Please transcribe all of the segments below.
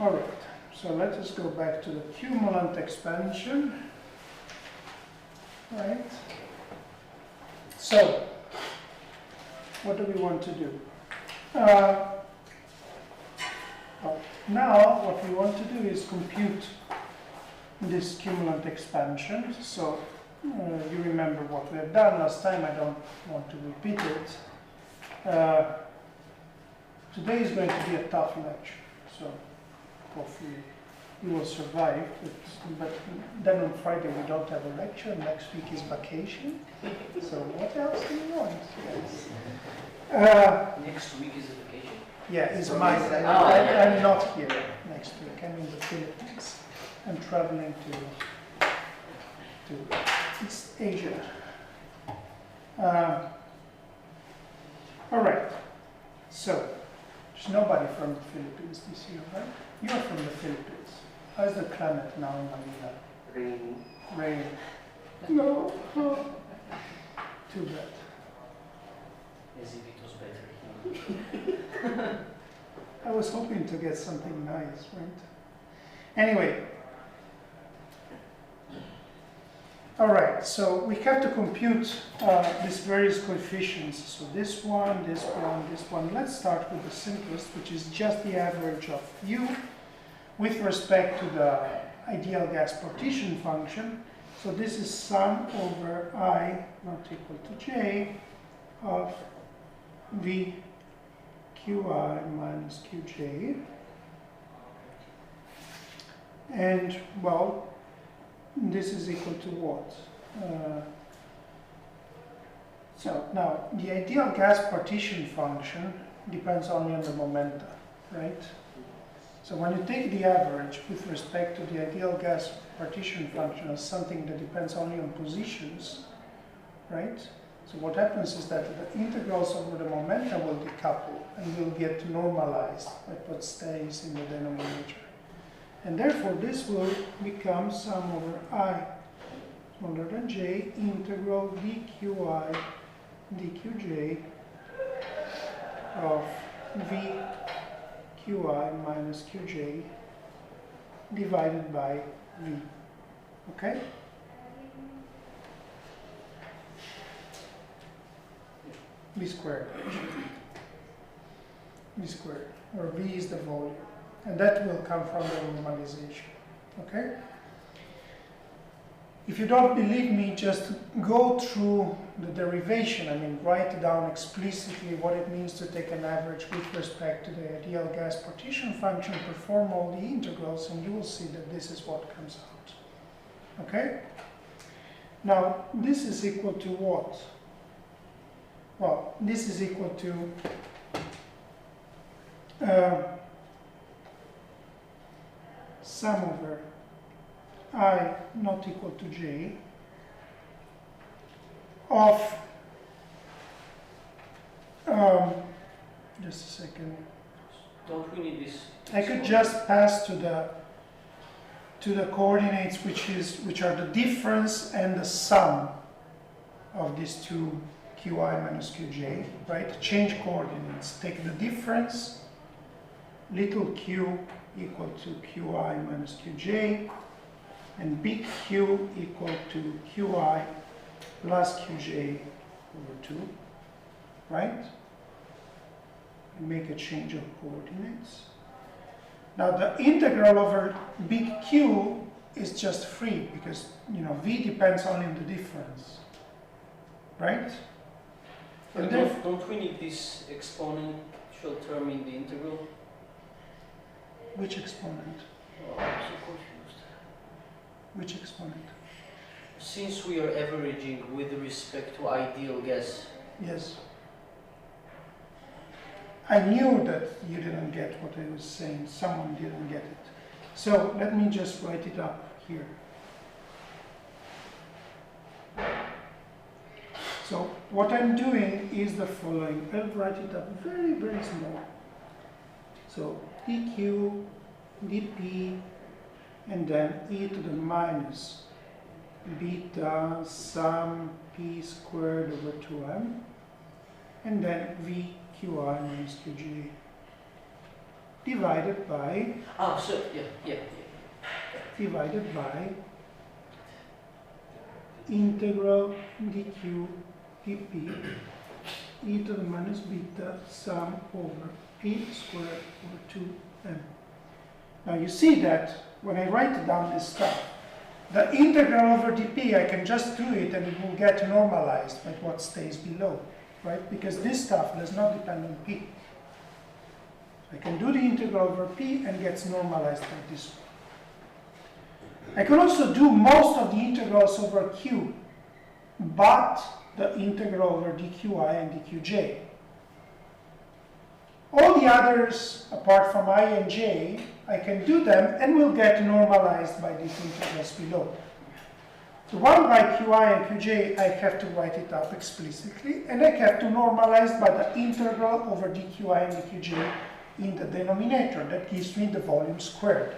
All right, so let us go back to the cumulant expansion. Right? So, what do we want to do? Well, now what we want to do is compute this cumulant expansion. So, you remember what we have done last time. I don't want to repeat it. Today is going to be a tough lecture, so hopefully you will survive. But then on Friday we don't have a lecture, and next week is vacation. So what else do you want? Yes. Next week is a vacation. Yeah, it's mine. I'm not here next week. I'm in the Philippines. I'm traveling to East Asia. All right. So, there's nobody from the Philippines this year, right? You're from the Philippines. How's the climate now in Manila? Rain. Rain. No. Too bad. As if it was better here. I was hoping to get something nice, right? Anyway. All right, so we have to compute these various coefficients. So this one, this one, this one. Let's start with the simplest, which is just the average of U with respect to the ideal gas partition function. So this is sum over I not equal to J of V Qi minus Qj. And, well, this is equal to what? So now, the ideal gas partition function depends only on the momenta, right? So when you take the average with respect to the ideal gas partition function as something that depends only on positions, right? So what happens is that the integrals over the momenta will decouple and will get normalized by what stays in the denominator. And therefore, this will become sum over I smaller than j integral dqi dqj of v qi minus qj divided by v. Okay? V squared. V squared, where v is the volume. And that will come from the normalization, okay? If you don't believe me, just go through the derivation. I mean, write down explicitly what it means to take an average with respect to the ideal gas partition function, perform all the integrals, and you will see that this is what comes out, okay? Now, this is equal to what? Well, this is equal to sum over I not equal to j of just a second. Don't we need this? I could just pass to the coordinates which are the difference and the sum of these two qi minus qj, right? Change coordinates. Take the difference, little q equal to qi minus qj, and big Q equal to qi plus qj over 2, right? And make a change of coordinates. Now the integral over big Q is just free because, you know, v depends only on the difference, right? But don't we need this exponential term in the integral? Which exponent? Oh, I'm so confused. Which exponent? Since we are averaging with respect to ideal gas. Yes. I knew that you didn't get what I was saying. Someone didn't get it. So let me just write it up here. So what I'm doing is the following. I'll write it up very, very small. So dq, dp, and then e to the minus beta sum p squared over 2m, and then v qi minus qj. divided by divided by integral dq dp e to the minus beta sum over p squared over 2m. Now you see that when I write down this stuff, the integral over dp, I can just do it and it will get normalized by what stays below, right? Because this stuff does not depend on p. I can do the integral over p and gets normalized by this one. I can also do most of the integrals over q, but the integral over dqi and dqj. All the others, apart from I and j, I can do them and will get normalized by these integrals below. The one by qi and qj, I have to write it up explicitly, and I have to normalize by the integral over dqi and dqj in the denominator. That gives me the volume squared.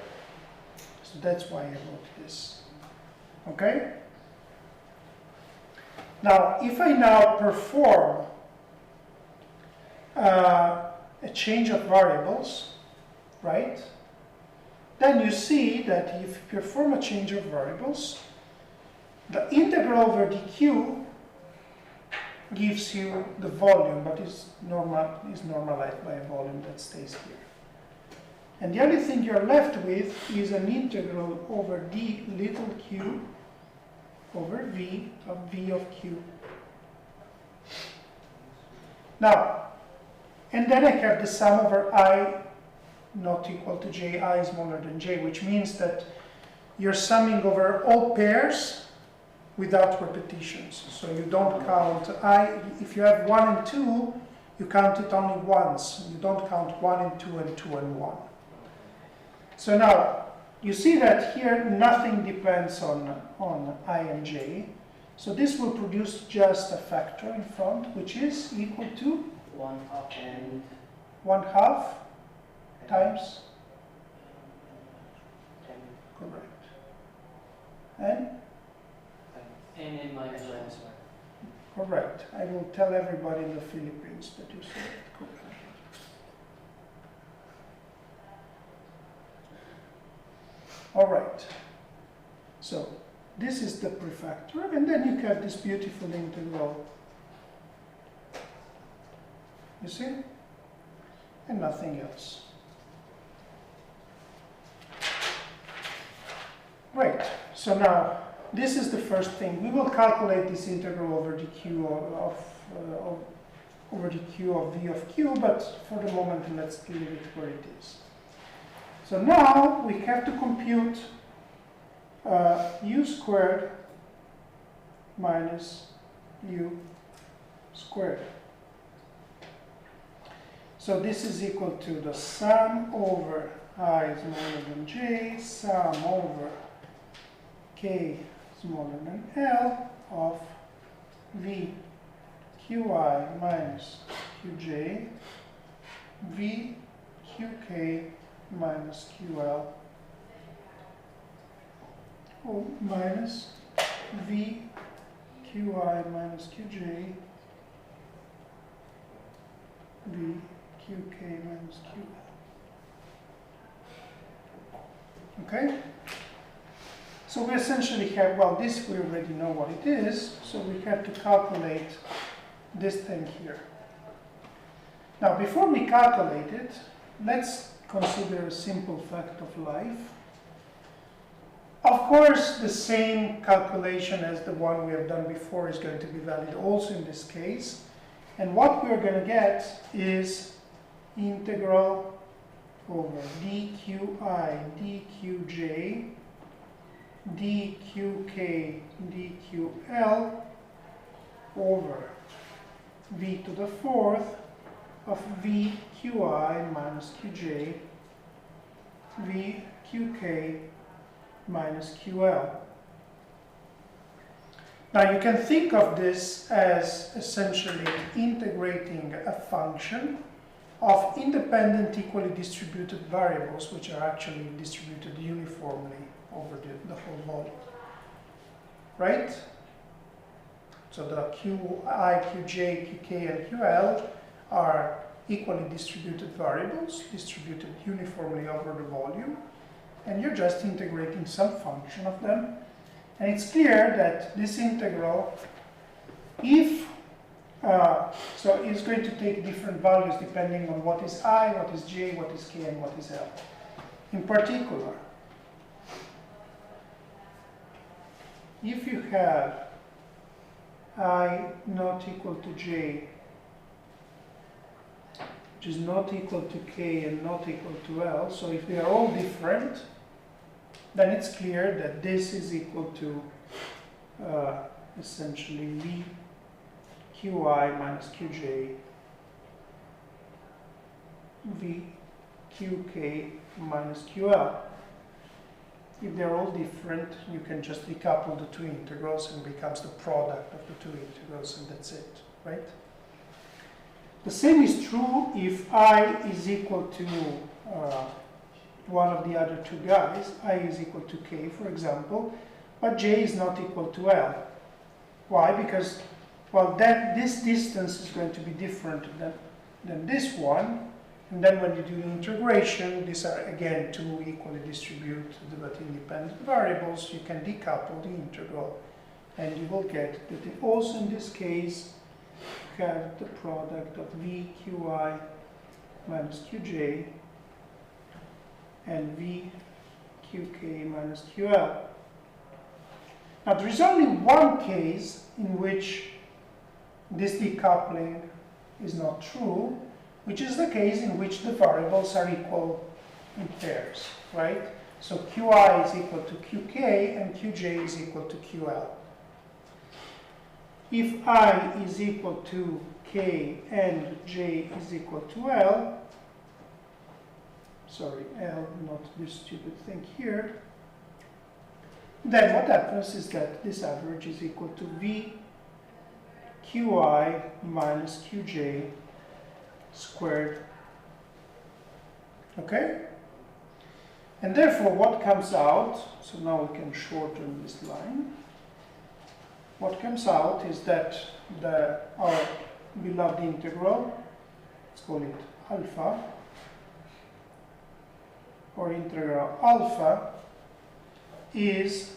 So that's why I wrote this. Okay? Now, if I now perform a change of variables, right? Then you see that if you perform a change of variables, the integral over dq gives you the volume, but is normalized by a volume that stays here. And the only thing you're left with is an integral over d little q over v of q. Now, and then I have the sum over I not equal to j, I is smaller than j, which means that you're summing over all pairs without repetitions. So you don't count I, if you have 1 and 2, you count it only once. You don't count 1 and 2 and 2 and 1. So now, you see that here nothing depends on I and j. So this will produce just a factor in front, which is equal to 1/2 times. Correct. And? And minus 1. Correct. I will tell everybody in the Philippines that you said it correctly. All right. So this is the prefactor, and then you have this beautiful integral. You see? And nothing else. Great. So now, this is the first thing. We will calculate this integral over dq over dq of v of q, but for the moment, let's leave it where it is. So now we have to compute u squared minus u squared. So this is equal to the sum over I smaller than j, sum over k smaller than L of v qi minus qj, v qk minus ql, minus v qi minus qj, v qk minus ql. Okay? So we essentially have, well, this we already know what it is, so we have to calculate this thing here. Now, before we calculate it, let's consider a simple fact of life. Of course, the same calculation as the one we have done before is going to be valid also in this case. And what we're going to get is integral over dqi dqj dqk dql over v to the fourth of v qi minus qj v qk minus ql. Now you can think of this as essentially integrating a function of independent equally distributed variables, which are actually distributed uniformly over the whole volume, right? So the qi, qj, qk, and ql are equally distributed variables, distributed uniformly over the volume, and you're just integrating some function of them. And it's clear that this integral, if, so it's going to take different values depending on what is I, what is j, what is k, and what is l. In particular, if you have I not equal to j, which is not equal to k and not equal to l, so if they are all different, then it's clear that this is equal to essentially v qi minus qj v qk minus ql. If they're all different, you can just decouple the two integrals and it becomes the product of the two integrals, and that's it, right? The same is true if I is equal to one of the other two guys. I is equal to k, for example, but j is not equal to l. Why? Because, well, this distance is going to be different than this one. And then when you do the integration, these are again two equally distributed but independent variables. You can decouple the integral, and you will get that also in this case you have the product of v qi minus qj and v qk minus ql. Now there is only one case in which this decoupling is not true, which is the case in which the variables are equal in pairs, right? So qi is equal to qk and qj is equal to ql. If I is equal to k and j is equal to l, sorry, l, not this stupid thing here, then what happens is that this average is equal to v qi minus qj squared. Okay? And therefore what comes out, so now we can shorten this line. What comes out is that our beloved integral, let's call it alpha, or integral alpha, is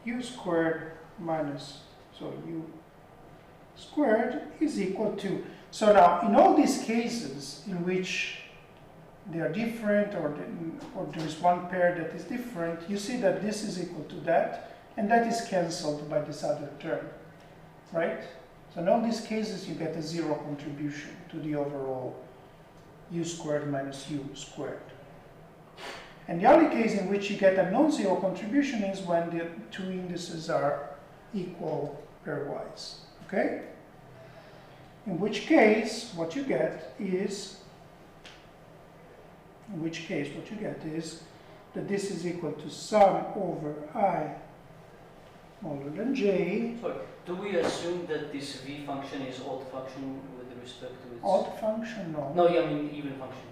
u squared minus, so u squared is equal to. So now, in all these cases in which they are different, or there is one pair that is different, you see that this is equal to that, and that is cancelled by this other term, right? So in all these cases, you get a zero contribution to the overall u squared minus u squared. And the only case in which you get a non-zero contribution is when the two indices are equal pairwise. Okay? In which case, what you get is that this is equal to sum over I smaller than j. Sorry, do we assume that this v function is odd function with respect to its... Odd function? No. No, yeah, I mean even function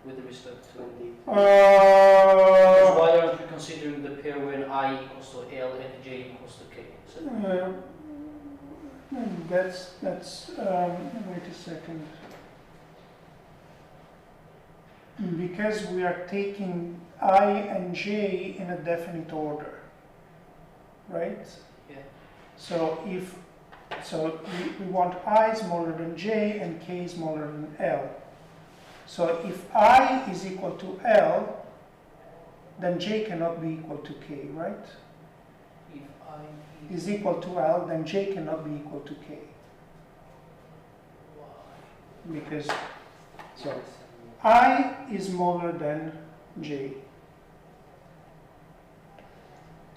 with respect to the... why aren't we considering the pair when I equals to L and J equals to K? So that's wait a second. Because we are taking I and J in a definite order, right? Yeah. So we want I smaller than J and K smaller than L. So if I is equal to L, then J cannot be equal to K, right? If I is equal to L, then J cannot be equal to K. Why? Because, so, I is smaller than J.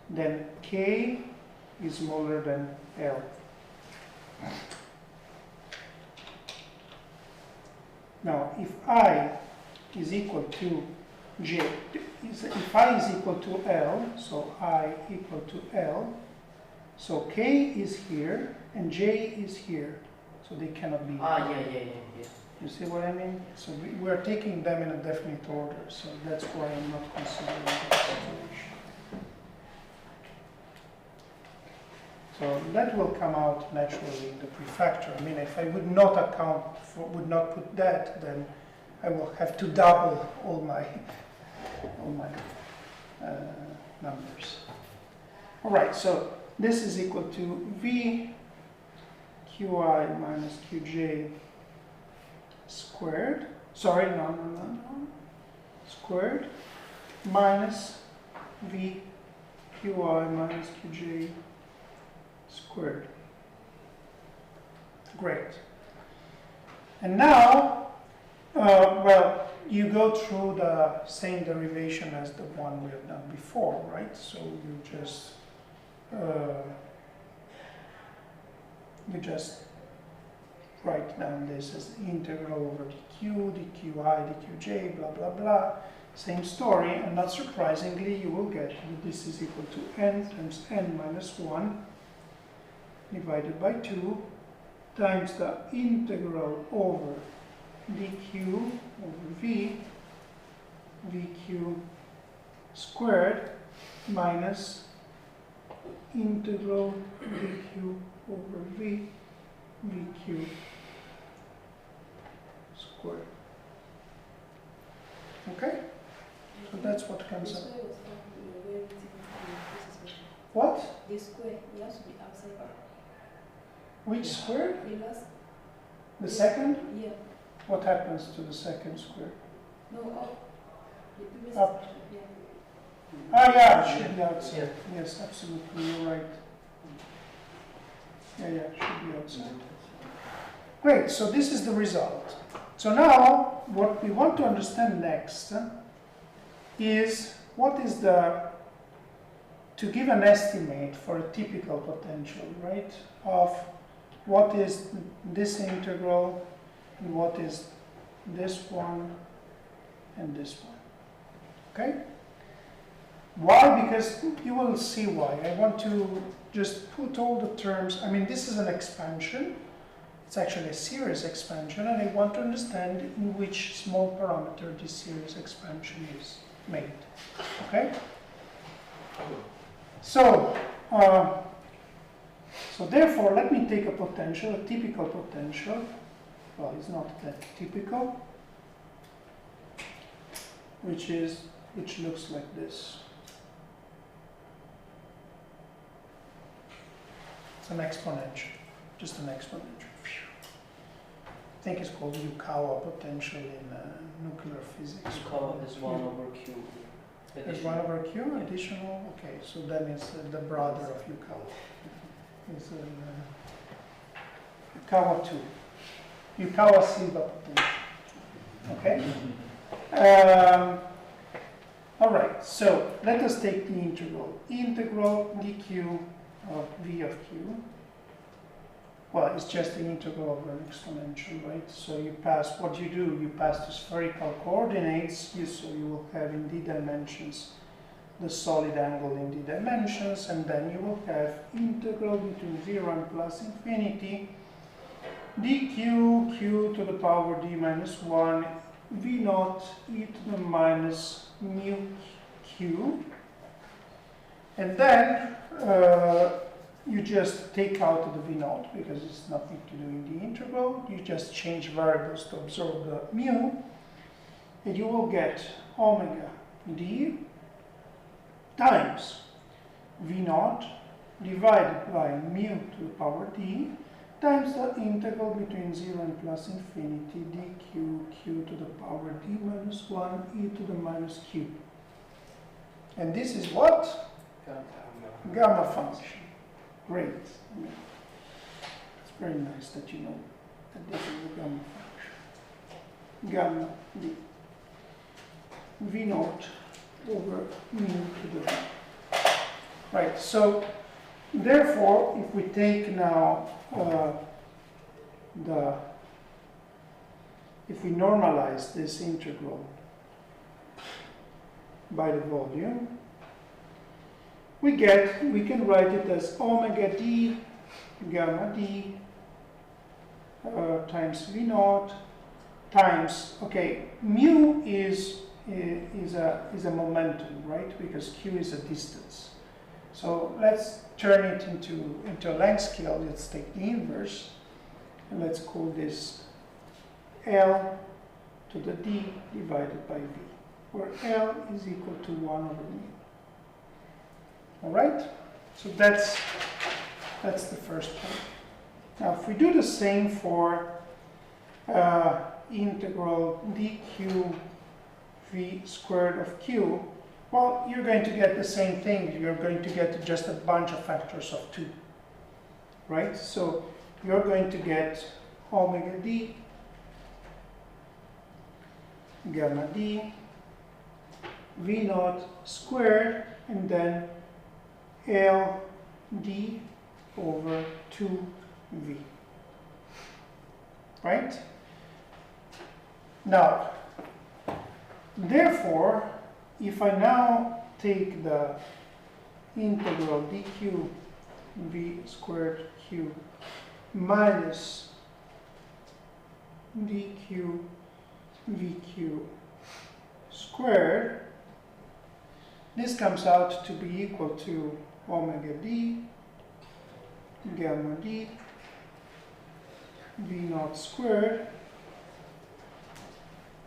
Then K is smaller than L. Now, if I is equal to J, if I is equal to L, so I equal to L, so K is here and J is here, so they cannot be. Yeah. You see what I mean? So we are taking them in a definite order, so that's why I'm not considering that situation. So that will come out naturally in the prefactor. I mean, if I would not account for, would not put that, then I will have to double all my numbers. All right, so this is equal to V QI minus QJ squared. Sorry, no. Squared minus V QI minus QJ squared. Great. And now, well, you go through the same derivation as the one we have done before, right? So you just write down this as integral over dq, dqi, dqj, blah, blah, blah. Same story, and not surprisingly, you will get that this is equal to n times n minus 1 divided by 2 times the integral over dq over v, vq squared minus integral dq over v, vq squared. Okay? So that's what comes up. What? The square, it has to be outside. Which square? The last, The second? yeah. What happens to the second square? No, up. The previous Up. yeah. Ah, yeah, it should be outside. Yeah. Yes, absolutely, you're right. Yeah, it should be outside. Great, so this is the result. So now, what we want to understand next is what is to give an estimate for a typical potential, right, of what is this integral and what is this one and this one. Okay? Why? Because you will see why. I want to just put all the terms, I mean, this is an expansion. It's actually a series expansion, and I want to understand in which small parameter this series expansion is made. Okay? So, so therefore, let me take a potential, a typical potential. Well, it's not that typical, which looks like this. It's an exponential, just an exponential. I think it's called Yukawa potential in nuclear physics. Yukawa is 1 over q. There's 1 over q additional. Okay, so then it's the brother of Yukawa. It's Yukawa 2. Yukawa Silva potential. Okay? All right, so let us take the integral. Integral dq of v of q. Well, it's just the integral over an exponential, right? So you pass, what you do, you pass to spherical coordinates, so you will have in d dimensions the solid angle in d dimensions, and then you will have integral between 0 and plus infinity, dq, q to the power d minus 1, v naught e to the minus mu q, and then you just take out the v naught because it's nothing to do in the integral. You just change variables to absorb the mu, and you will get omega d times v naught divided by mu to the power d times the integral between 0 and plus infinity dq q to the power d minus 1 e to the minus q. And this is what? Gamma function. Great. It's very nice that you know that this is the gamma function. Gamma d. V naught over mu to the v. Right, so therefore, if we take now if we normalize this integral by the volume, we can write it as omega d gamma d times v naught times, okay, mu is a momentum, right? Because q is a distance. So let's turn it into a length scale. Let's take the inverse, and let's call this L to the D divided by V, where L is equal to 1 over mu. All right? So that's the first one. Now, if we do the same for integral dq v squared of q, well, you're going to get the same thing. You're going to get just a bunch of factors of 2, right? So you're going to get omega d, gamma d, v naught squared, and then L d over 2v, right? Now, therefore, if I now take the integral dq v squared q minus dq vq squared, this comes out to be equal to omega d, gamma d, v naught squared,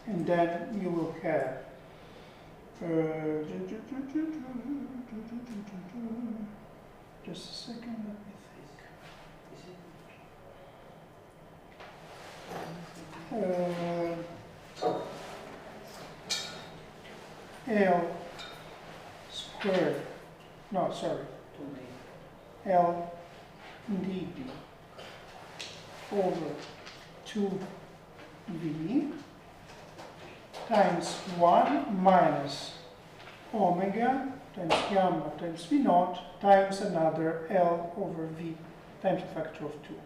and then you will have just a second, let me think. L squared, no, sorry, L d over 2v times 1 minus omega times gamma times v naught times another L over v times a factor of 2.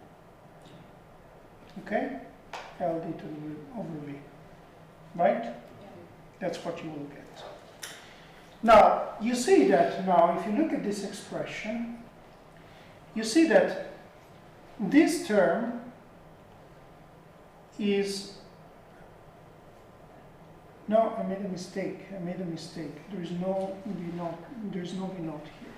Okay? L d to the v over v. Right? That's what you will get. Now, you see that now, if you look at this expression, you see that this term is, no, I made a mistake. There is no v naught here,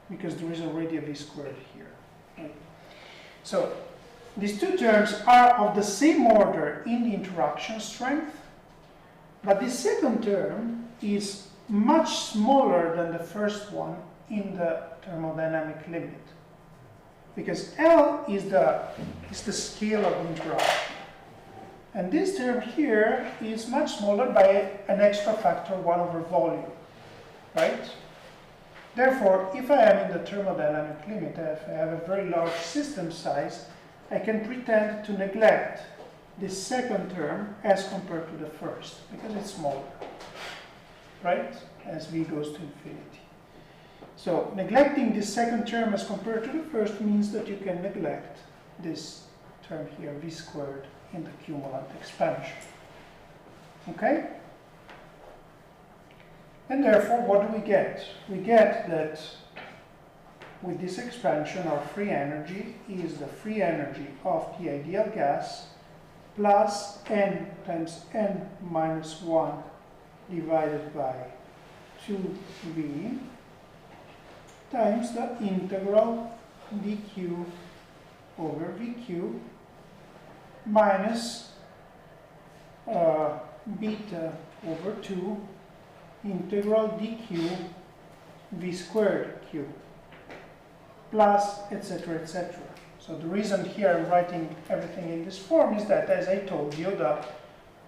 because there is already a v squared here. Right? So these two terms are of the same order in the interaction strength, but the second term is much smaller than the first one in the thermodynamic limit, because L is the scale of interaction. And this term here is much smaller by an extra factor 1 over volume, right? Therefore, if I am in the thermodynamic limit, if I have a very large system size, I can pretend to neglect this second term as compared to the first, because it's smaller, right? As v goes to infinity. So neglecting this second term as compared to the first means that you can neglect this term here, v squared, in the cumulant expansion. Okay? And therefore, what do we get? We get that with this expansion, our free energy is the free energy of the ideal gas plus n times n minus 1 divided by 2v times the integral dq over vq minus beta over 2 integral dq v squared q plus etc. etc. So the reason here I'm writing everything in this form is that, as I told you,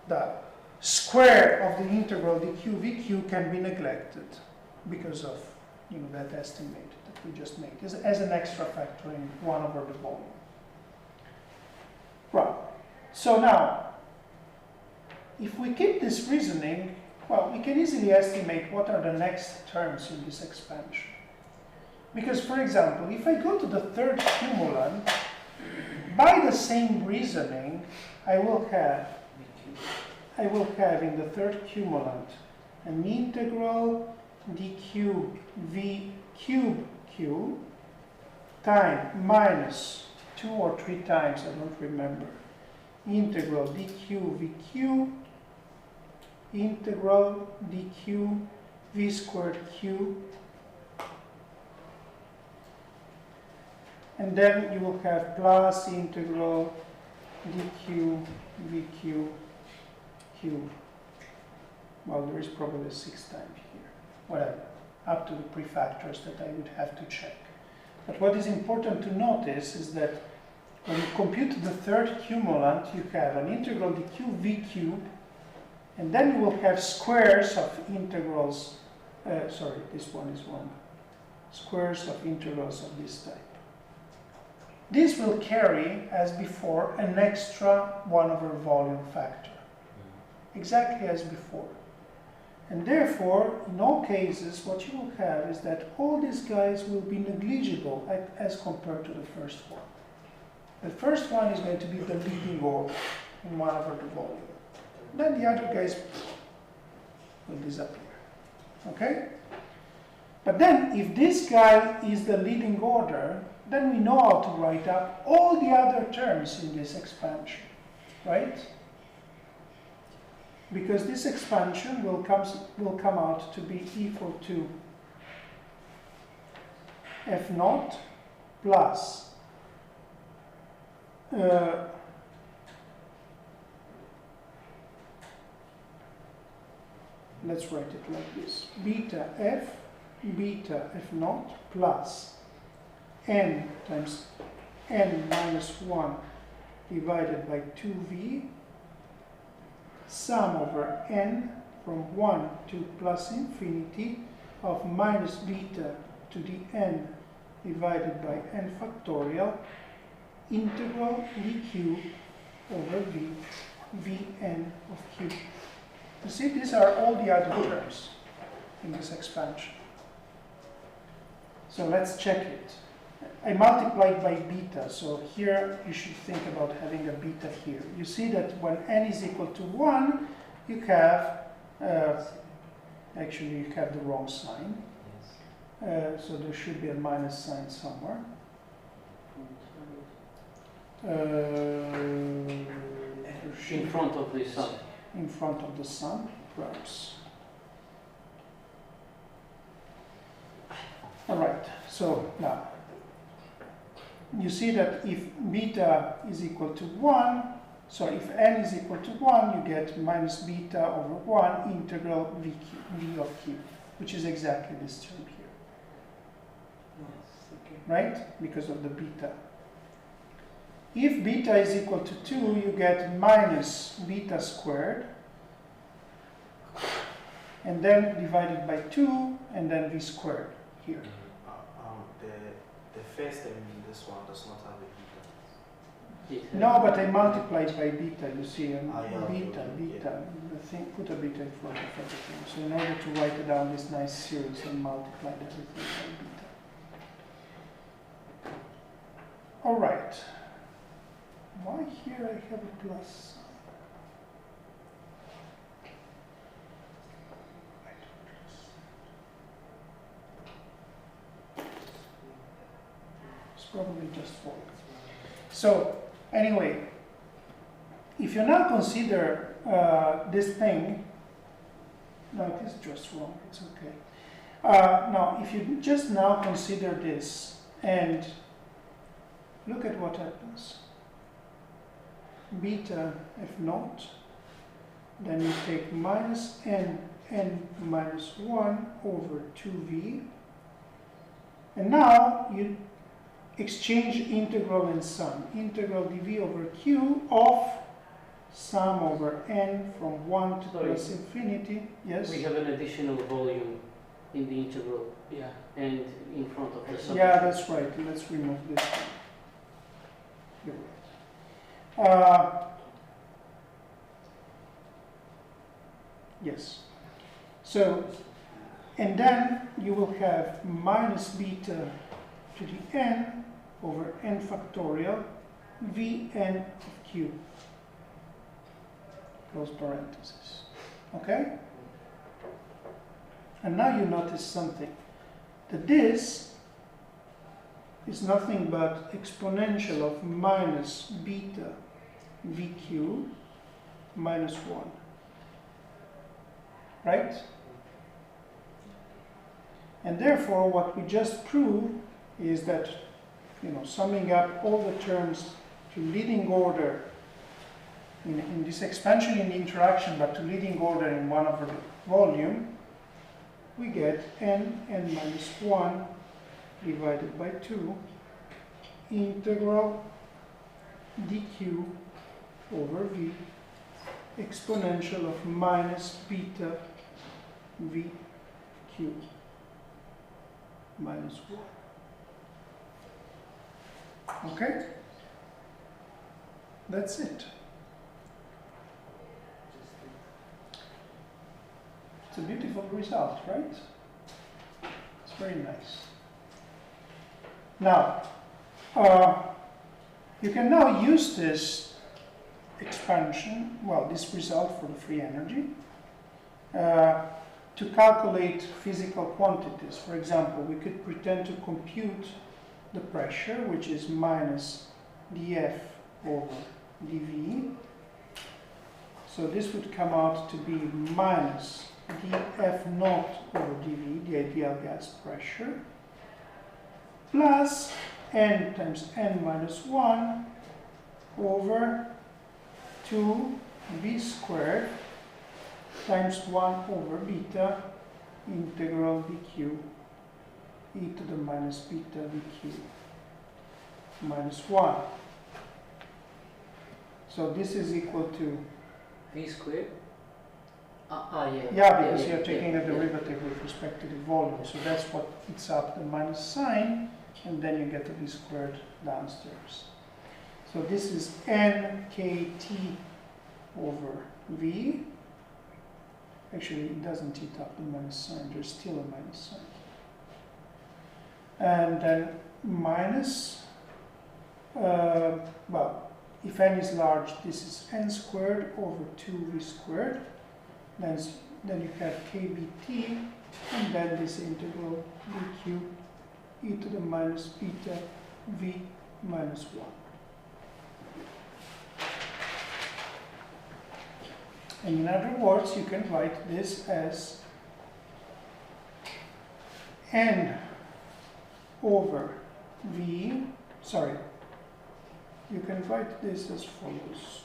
the square of the integral dq vq can be neglected because of that estimate that we just made as an extra factor in 1 over the volume. Right. So now, if we keep this reasoning, well, we can easily estimate what are the next terms in this expansion. Because, for example, if I go to the third cumulant, by the same reasoning, I will have in the third cumulant an integral dq v cube q time minus 2 or 3 times, I don't remember, integral dq vq integral dq v squared q, and then you will have plus integral dq vq q. Well, there is probably 6 times here, whatever, up to the prefactors that I would have to check. But what is important to notice is that when you compute the third cumulant, you have an integral dq v cube, and then you will have squares of integrals, sorry, this one is wrong, squares of integrals of this type. This will carry, as before, an extra 1 over volume factor, exactly as before. And therefore, in all cases, what you will have is that all these guys will be negligible as compared to the first one. The first one is going to be the leading order in 1 over the volume. Then the other guys will disappear. Okay? But then, if this guy is the leading order, then we know how to write up all the other terms in this expansion, right? Because this expansion will come out to be equal to f naught plus let's write it like this: beta f naught plus n times n minus 1 divided by 2v sum over n from 1 to plus infinity of minus beta to the n divided by n factorial integral dq over vn of q. You see, these are all the other terms in this expansion. So let's check it. I multiplied by beta, so here you should think about having a beta here. You see that when n is equal to 1, you have, actually you have the wrong sign. So there should be a minus sign somewhere. In front of the sum. In front of the sum, perhaps. All right, so now, you see that if beta is equal to 1, so if n is equal to 1, you get minus beta over 1 integral v of q, which is exactly this term here. Yes, okay. Right? Because of the beta. If beta is equal to 2, you get minus beta squared, and then divided by 2, and then v squared here. The first term in this one does not have a beta. No, but I multiplied by beta, you see, and yeah, beta, yeah. the thing, put a beta in front of everything. So in order to write it down this nice series, I multiplied everything by beta. All right. Why here I have a plus? It's probably just 4. So anyway, if you now consider this thing, no, it is just wrong, it's okay. Now, if you just now consider this and look at what happens. Beta f naught, then you take minus n minus 1 over 2v, and now you exchange integral and sum. Integral dv over q of sum over n from 1 to plus infinity. Yes? We have an additional volume in the integral. Yeah. And in front of the sum. Yeah, that's right. Let's remove this one. You're right. Yes. So, and then you will have minus beta to the n over n factorial vn of q. Close parenthesis. Okay? And now you notice something. That this is nothing but exponential of minus beta vq minus 1. Right? And therefore, what we just proved is that, summing up all the terms to leading order in this expansion in the interaction, but to leading order in 1 over the volume, we get n minus 1 divided by 2 integral dq over v exponential of minus beta v cubed minus 1. Okay? That's it. It's a beautiful result, right? It's very nice. Now, you can now use this expansion, this result for the free energy, to calculate physical quantities. For example, we could pretend to compute the pressure, which is minus dF over dV. So this would come out to be minus dF naught over dV, the ideal gas pressure, plus n times n minus 1 over 2v squared times 1 over beta integral dq e to the minus beta dq minus 1. So this is equal to V squared? yeah, because you're taking a derivative with respect to the volume. So that's what eats up the minus sign, and then you get the v squared downstairs. So this is nkt over v. Actually, it doesn't eat up the minus sign. There's still a minus sign. And then minus, if n is large, this is n squared over 2v squared. Then you have kbt, and then this integral dq e to the minus beta v minus 1. And in other words, you can write this as n over v, you can write this as follows.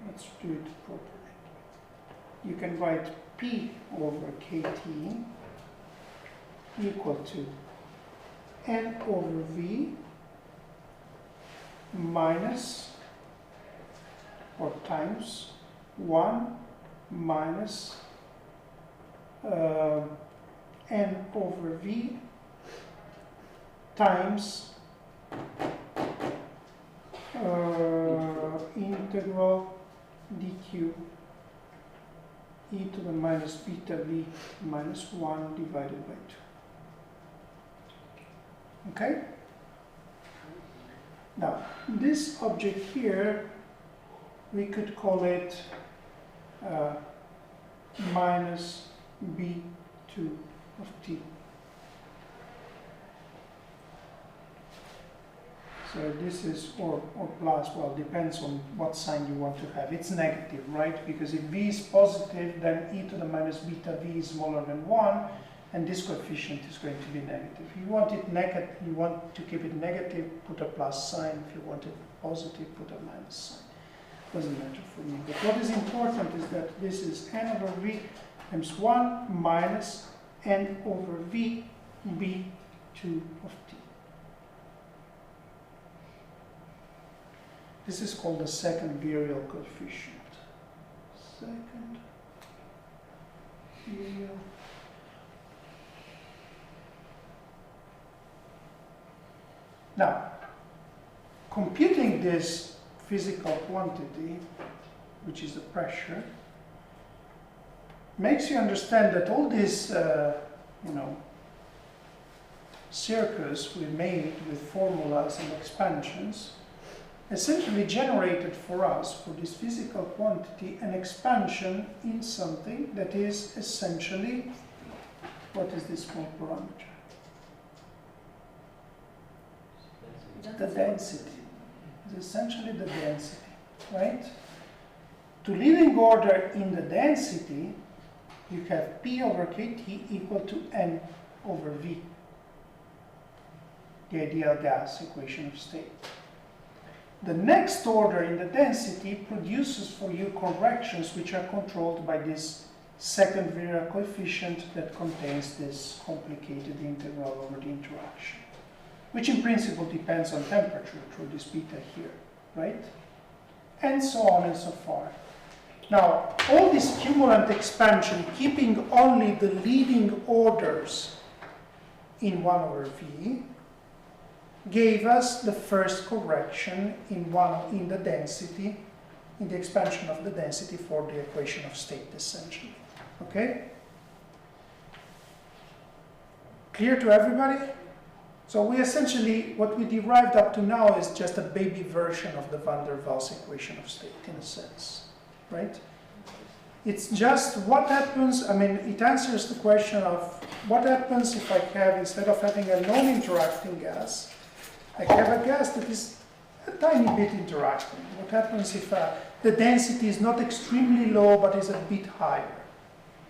Let's do it properly. You can write P over KT equal to N over V minus or times 1 minus N over V times integral dq e to the minus beta v minus 1 divided by 2. Okay? Now, this object here, we could call it minus b2 of t. So this is, or plus, well, depends on what sign you want to have. It's negative, right? Because if v is positive, then e to the minus beta v is smaller than 1, and this coefficient is going to be negative. If you want it negative, you want to keep it negative, put a plus sign. If you want it positive, put a minus sign. Doesn't matter for me. But what is important is that this is n over v times 1 minus n over v b2 of t. This is called the second virial coefficient. Second virial. Now, computing this physical quantity, which is the pressure, makes you understand that all this, circus we made with formulas and expansions essentially generated for us, for this physical quantity, an expansion in something that is essentially, what is this small parameter? The density. It's essentially the density, right? To leading order in the density, you have P over KT equal to N over V, the ideal gas equation of state. The next order in the density produces for you corrections which are controlled by this second virial coefficient that contains this complicated integral over the interaction, which in principle depends on temperature through this beta here, right? And so on and so forth. Now, all this cumulant expansion, keeping only the leading orders in 1 over V, gave us the first correction in the density, in the expansion of the density for the equation of state, essentially. Okay? Clear to everybody? So we essentially, what we derived up to now is just a baby version of the van der Waals equation of state, in a sense, right? It's just what happens, I mean, it answers the question of what happens if I have, instead of having a non-interacting gas, I have a gas that is a tiny bit interacting. What happens if the density is not extremely low, but is a bit higher,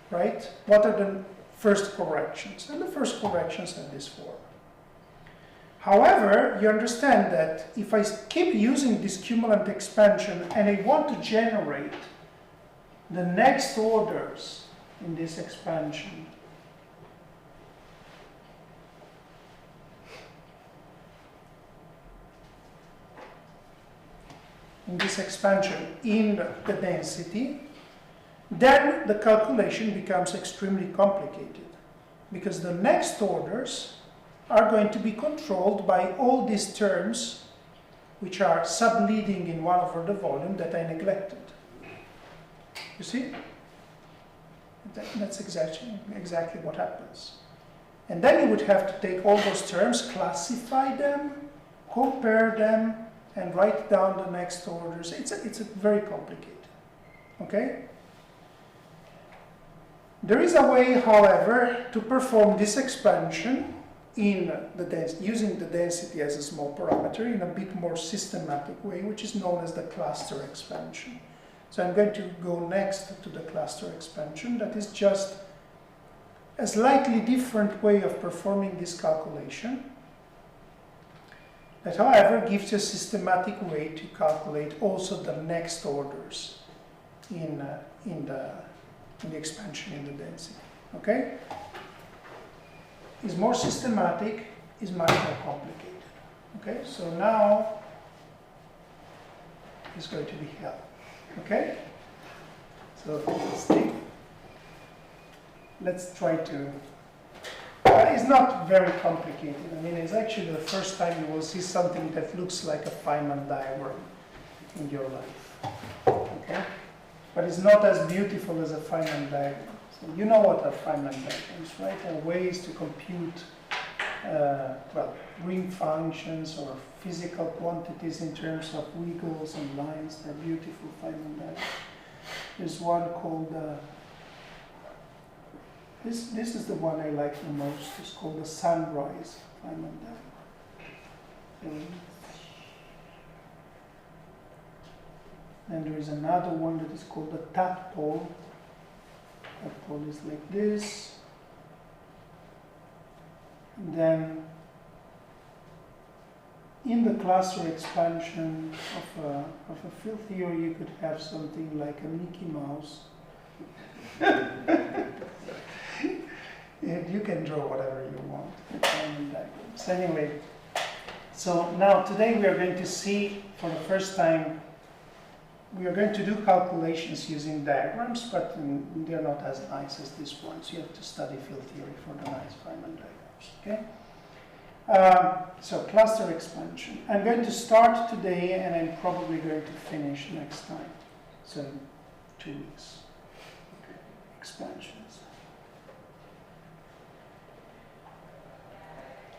right? What are the first corrections? And the first corrections have this form. However, you understand that if I keep using this cumulant expansion and I want to generate the next orders in this expansion, in the density, then the calculation becomes extremely complicated, because the next orders are going to be controlled by all these terms which are subleading in 1 over the volume that I neglected. You see? That's exactly what happens. And then you would have to take all those terms, classify them, compare them, and write down the next orders. It's very complicated. Okay? There is a way, however, to perform this expansion in using the density as a small parameter in a bit more systematic way, which is known as the cluster expansion. So I'm going to go next to the cluster expansion. That is just a slightly different way of performing this calculation, that, however, gives you a systematic way to calculate also the next orders in the expansion in the density. Okay? Is more systematic, is much more complicated. Okay? So now it's going to be hell. Okay? So let's try to. It's not very complicated. I mean, it's actually the first time you will see something that looks like a Feynman diagram in your life. Okay? But it's not as beautiful as a Feynman diagram. So you know what a Feynman diagram is, right? There are ways to compute, ring functions or physical quantities in terms of wiggles and lines. They're beautiful Feynman diagrams. There's one called, this is the one I like the most. It's called the sunrise Feynman diagram. And there is another one that is called the tadpole. Tadpole is like this. And then in the cluster expansion of a field theory, you could have something like a Mickey Mouse. You can draw whatever you want. So anyway, so now today we are going to see for the first time, we are going to do calculations using diagrams, but they're not as nice as this one. So you have to study field theory for the nice Feynman diagrams. Okay. So cluster expansion. I'm going to start today, and I'm probably going to finish next time. So 2 weeks. Expansions.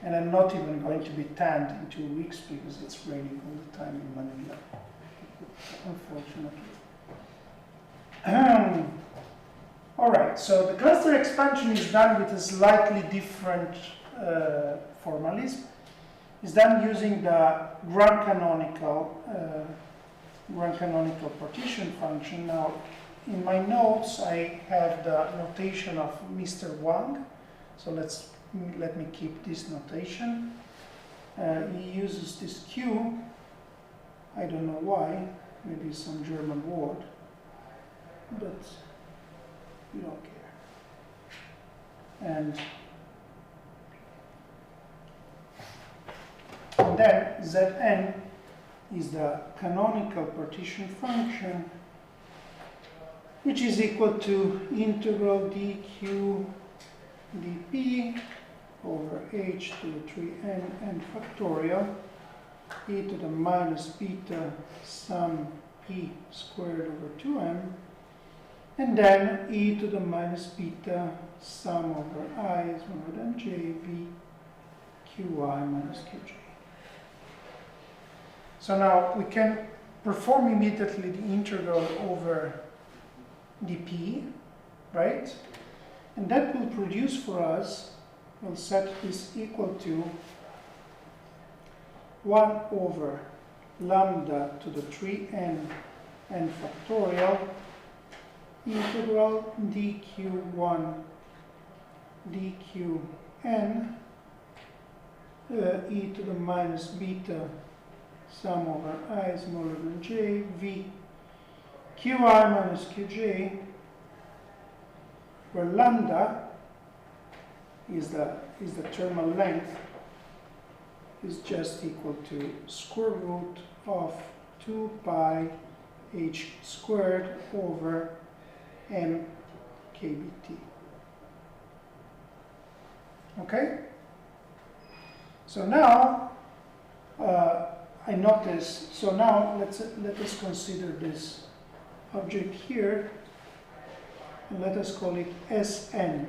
And I'm not even going to be tanned in 2 weeks because it's raining all the time in Manila, unfortunately. All right, so the cluster expansion is done with a slightly different formalism. It's done using the grand canonical partition function. Now, in my notes, I have the notation of Mr. Wang. So let's let me keep this notation. He uses this Q, I don't know why, maybe some German word, but we don't care. And then Zn is the canonical partition function, which is equal to integral dq dp over h to the 3n n factorial e to the minus beta sum p squared over 2m, and then e to the minus beta sum over I is more than j v qi minus qj. So now we can perform immediately the integral over dp, right? And that will produce for us, we'll set this equal to 1 over lambda to the 3n n factorial integral dq1 dqn e to the minus beta sum over I is smaller than j v qi minus qj, where lambda is the thermal length, is just equal to square root of 2 pi h squared over m kbt. Okay? So now I notice, so now let us consider this object here, and let us call it Sn.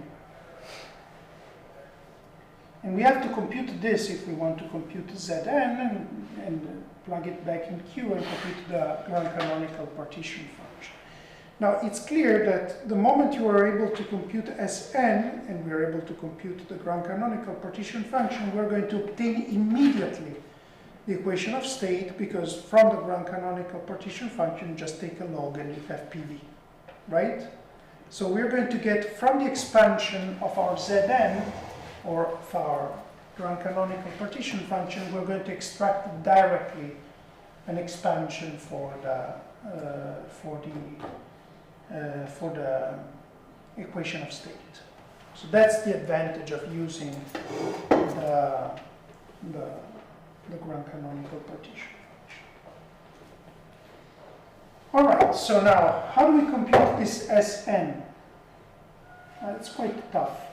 And we have to compute this if we want to compute Zn and plug it back in Q and compute the ground canonical partition function. Now it's clear that the moment you are able to compute Sn and we are able to compute the ground canonical partition function, we're going to obtain immediately the equation of state, because from the ground canonical partition function, just take a log and you have PV, right? So we're going to get from the expansion of our Zn, or of our ground canonical partition function, we're going to extract directly an expansion for the equation of state. So that's the advantage of using the ground canonical partition function. All right, so now how do we compute this Sn? It's quite tough.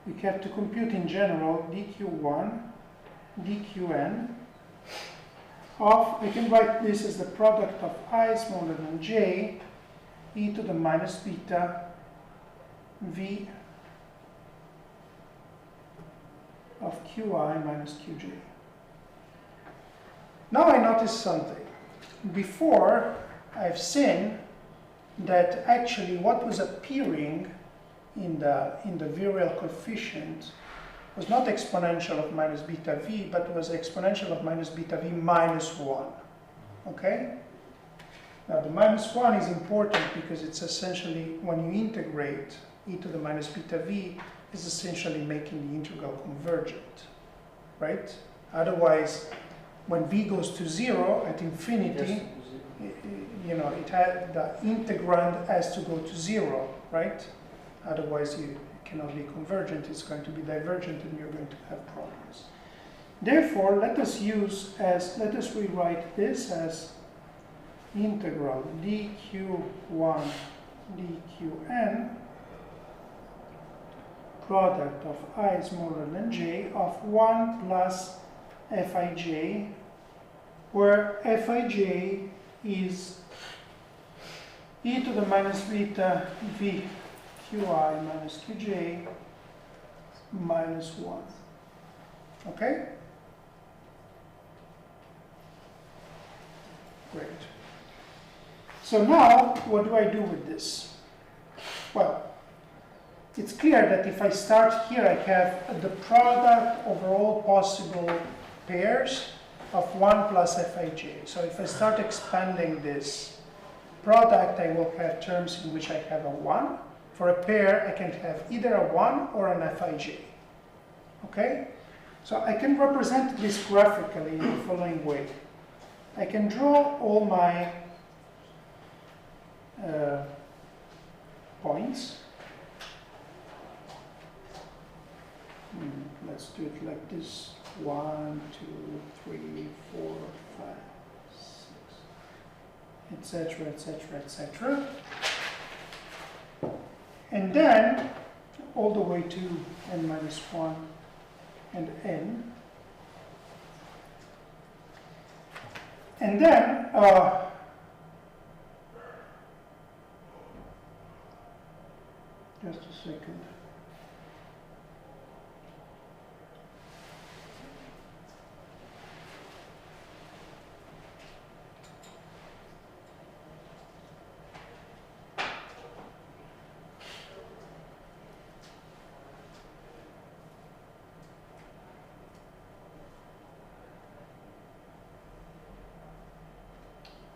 We have to compute in general dq1, dqn of, I can write this as the product of I smaller than j e to the minus beta v of qi minus qj. Now I notice something. Before, I've seen that actually what was appearing in the virial coefficient was not exponential of minus beta v, but was exponential of minus beta v minus 1. Okay? Now the minus 1 is important because it's essentially, when you integrate e to the minus beta v, is essentially making the integral convergent, right? Otherwise, when v goes to 0 at infinity, you know, the integrand has to go to 0, right? Otherwise, it cannot be convergent. It's going to be divergent, and you're going to have problems. Therefore, let us rewrite this as integral dq1 dqn product of I smaller than j of 1 plus fij, where fij is e to the minus beta v qi minus qj minus 1. Okay? Great. So now, what do I do with this? Well, it's clear that if I start here, I have the product over all possible pairs of 1 plus fij. So if I start expanding this product, I will have terms in which I have a 1 for a pair, I can have either a 1 or an Fij. Okay? So I can represent this graphically in the following way. I can draw all my points. Let's do it like this. 1, 2, 3, 4, 5, 6, etc., etc., etc. And then all the way to n minus 1 and n. And then just a second.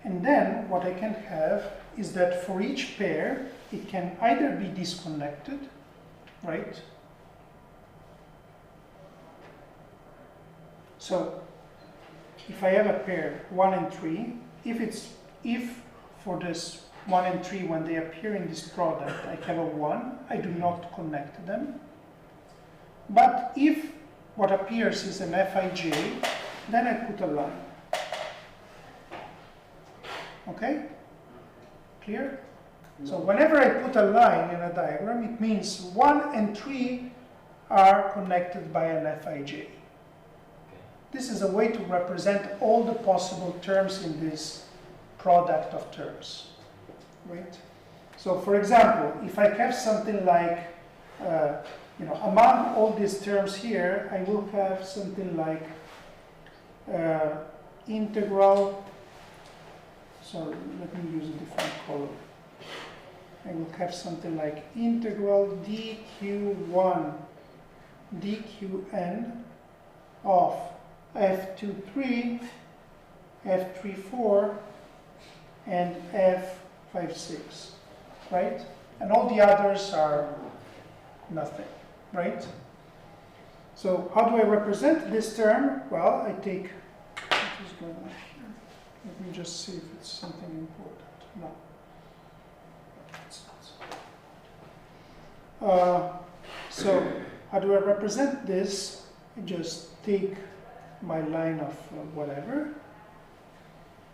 And then what I can have is that for each pair, it can either be disconnected, right? So if I have a pair 1 and 3, if for this 1 and 3 when they appear in this product I have a 1, I do not connect them. But if what appears is an Fij, then I put a line. Okay? Clear? So whenever I put a line in a diagram, it means 1 and 3 are connected by an Fij. This is a way to represent all the possible terms in this product of terms, right? So for example, if I have something like, among all these terms here, I will have something like integral. So let me use a different color. I will have something like integral dq1 dqn of f23, f34, and f56, right? And all the others are nothing, right? So how do I represent this term? Well, I take, what is going on here? Let me just see if it's something important. No. It's not. So how do I represent this? I just take my line of whatever,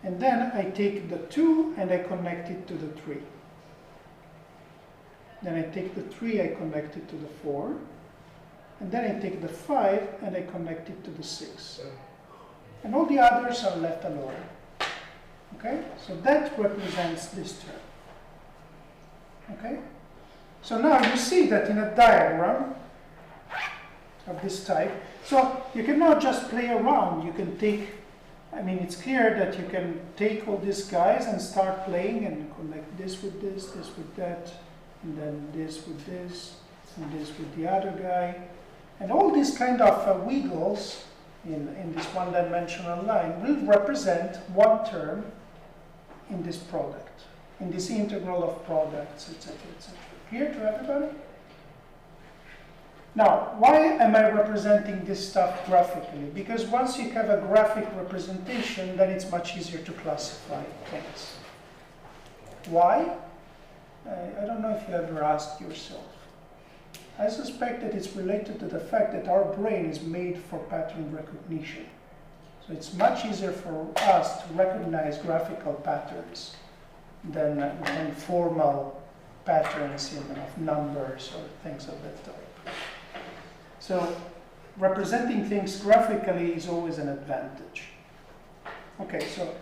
and then I take the 2 and I connect it to the 3. Then I take the 3, I connect it to the 4, and then I take the 5 and I connect it to the 6. And all the others are left alone. Okay? So that represents this term. Okay? So now you see that in a diagram of this type, so you can now just play around. You can take, it's clear that you can take all these guys and start playing and connect this with this, this with that, and then this with this, and this with the other guy. And all these kind of wiggles in this one-dimensional line will represent one term in this product, in this integral of products, etc., etc. Clear to everybody? Now, why am I representing this stuff graphically? Because once you have a graphic representation, then it's much easier to classify things. Why? I don't know if you ever asked yourself. I suspect that it's related to the fact that our brain is made for pattern recognition. So it's much easier for us to recognize graphical patterns than formal patterns of numbers or things of that type. So representing things graphically is always an advantage. Okay, so